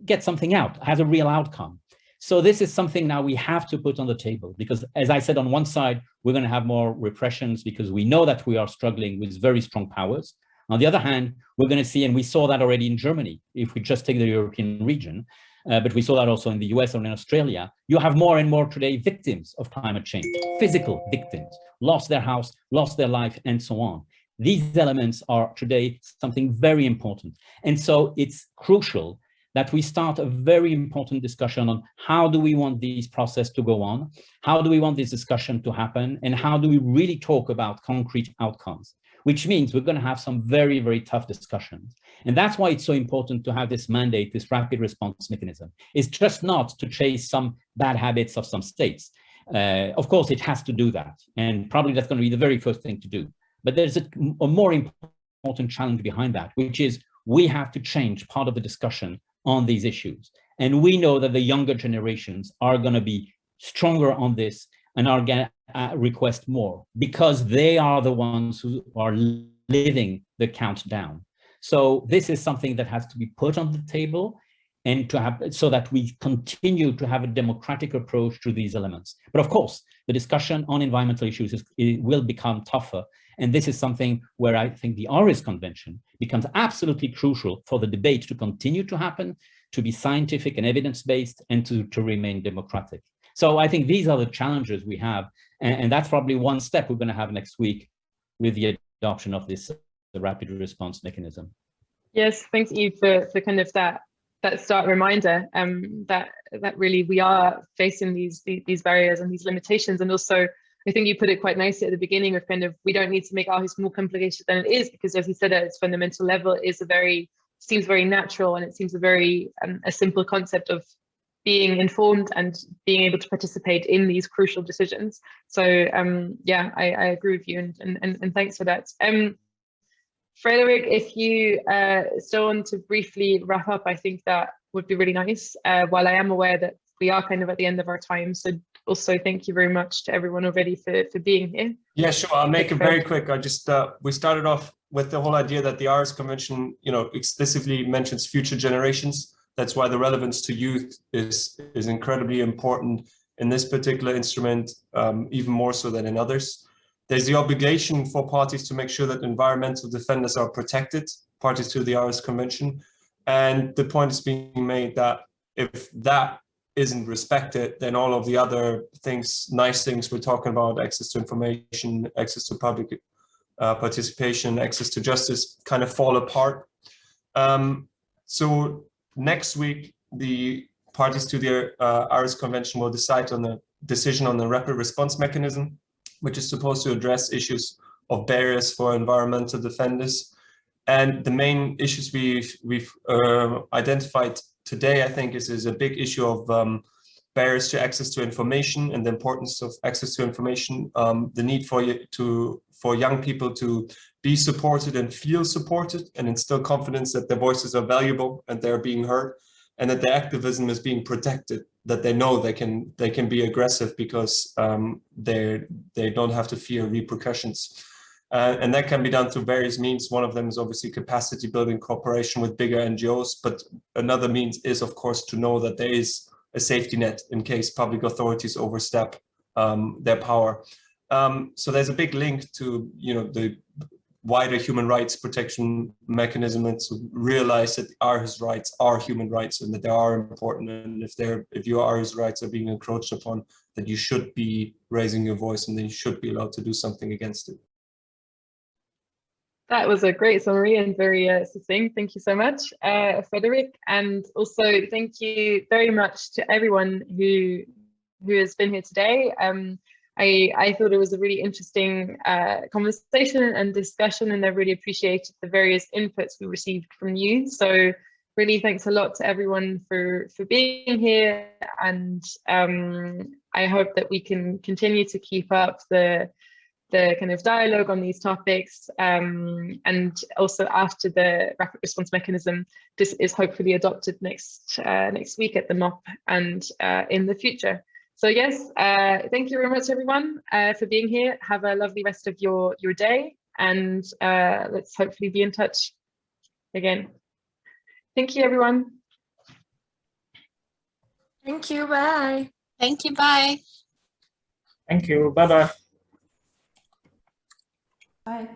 get something out, has a real outcome. So this is something now we have to put on the table, because as I said, on one side, we're going to have more repressions because we know that we are struggling with very strong powers. On the other hand, we're going to see, and we saw that already in Germany, if we just take the European region, but we saw that also in the US or in Australia, you have more and more today victims of climate change, physical victims, lost their house, lost their life, and so on. These elements are today something very important. And so it's crucial that we start a very important discussion on how do we want this process to go on, how do we want this discussion to happen, and how do we really talk about concrete outcomes, which means we're going to have some very, very tough discussions. And that's why it's so important to have this mandate, this rapid response mechanism. It's just not to chase some bad habits of some states. Of course, it has to do that, and probably that's going to be the very first thing to do. But there's a more important challenge behind that, which is we have to change part of the discussion on these issues. And we know that the younger generations are going to be stronger on this and are going to request more, because they are the ones who are living the countdown. So this is something that has to be put on the table, and to have, so that we continue to have a democratic approach to these elements. But of course, the discussion on environmental issues will become tougher. And this is something where I think the Aarhus Convention becomes absolutely crucial for the debate to continue to happen, to be scientific and evidence-based, and to remain democratic. So I think these are the challenges we have. And that's probably one step we're going to have next week with the adoption of this the rapid response mechanism. Yes, thanks, Yves, for kind of that start reminder that really we are facing these barriers and these limitations. And also, I think you put it quite nicely at the beginning of kind of, we don't need to make Aarhus more complicated than it is, because as you said, at its fundamental level, it is seems very natural, and it seems a very a simple concept of being informed and being able to participate in these crucial decisions. So yeah, I agree with you, and thanks for that. Frederick, if you still want to briefly wrap up, I think that would be really nice. While I am aware that we are kind of at the end of our time, so also thank you very much to everyone already for being here. Yeah, sure. I'll make it very quick. I just we started off with the whole idea that the Aarhus Convention, explicitly mentions future generations. That's why the relevance to youth is incredibly important in this particular instrument, even more so than in others. There's the obligation for parties to make sure that environmental defenders are protected, parties to the Aarhus Convention. And the point is being made that if that isn't respected, then all of the other things, nice things we're talking about, access to information, access to public participation, access to justice, kind of fall apart. So next week, the parties to the Aarhus Convention will decide on the decision on the rapid response mechanism, which is supposed to address issues of barriers for environmental defenders. And the main issues we've identified today, I think, is a big issue of barriers to access to information and the importance of access to information, the need for young people to be supported and feel supported and instill confidence that their voices are valuable and they're being heard, and that their activism is being protected, that they know they can be aggressive because they don't have to fear repercussions. And that can be done through various means. One of them is obviously capacity building cooperation with bigger NGOs, but another means is, of course, to know that there is a safety net in case public authorities overstep their power. So there's a big link to the wider human rights protection mechanism, and to realize that Aarhus rights are human rights and that they are important. And if your Aarhus rights are being encroached upon, that you should be raising your voice and then you should be allowed to do something against it. That was a great summary and very succinct. Thank you so much, Frederick. And also thank you very much to everyone who has been here today. I thought it was a really interesting conversation and discussion, and I really appreciated the various inputs we received from you. So really thanks a lot to everyone for being here, and I hope that we can continue to keep up the kind of dialogue on these topics, and also after the rapid response mechanism, this is hopefully adopted next week at the MOP and in the future. So yes, thank you very much everyone for being here. Have a lovely rest of your day, and let's hopefully be in touch again. Thank you everyone. Thank you, bye. Thank you, bye. Thank you, bye-bye. Bye.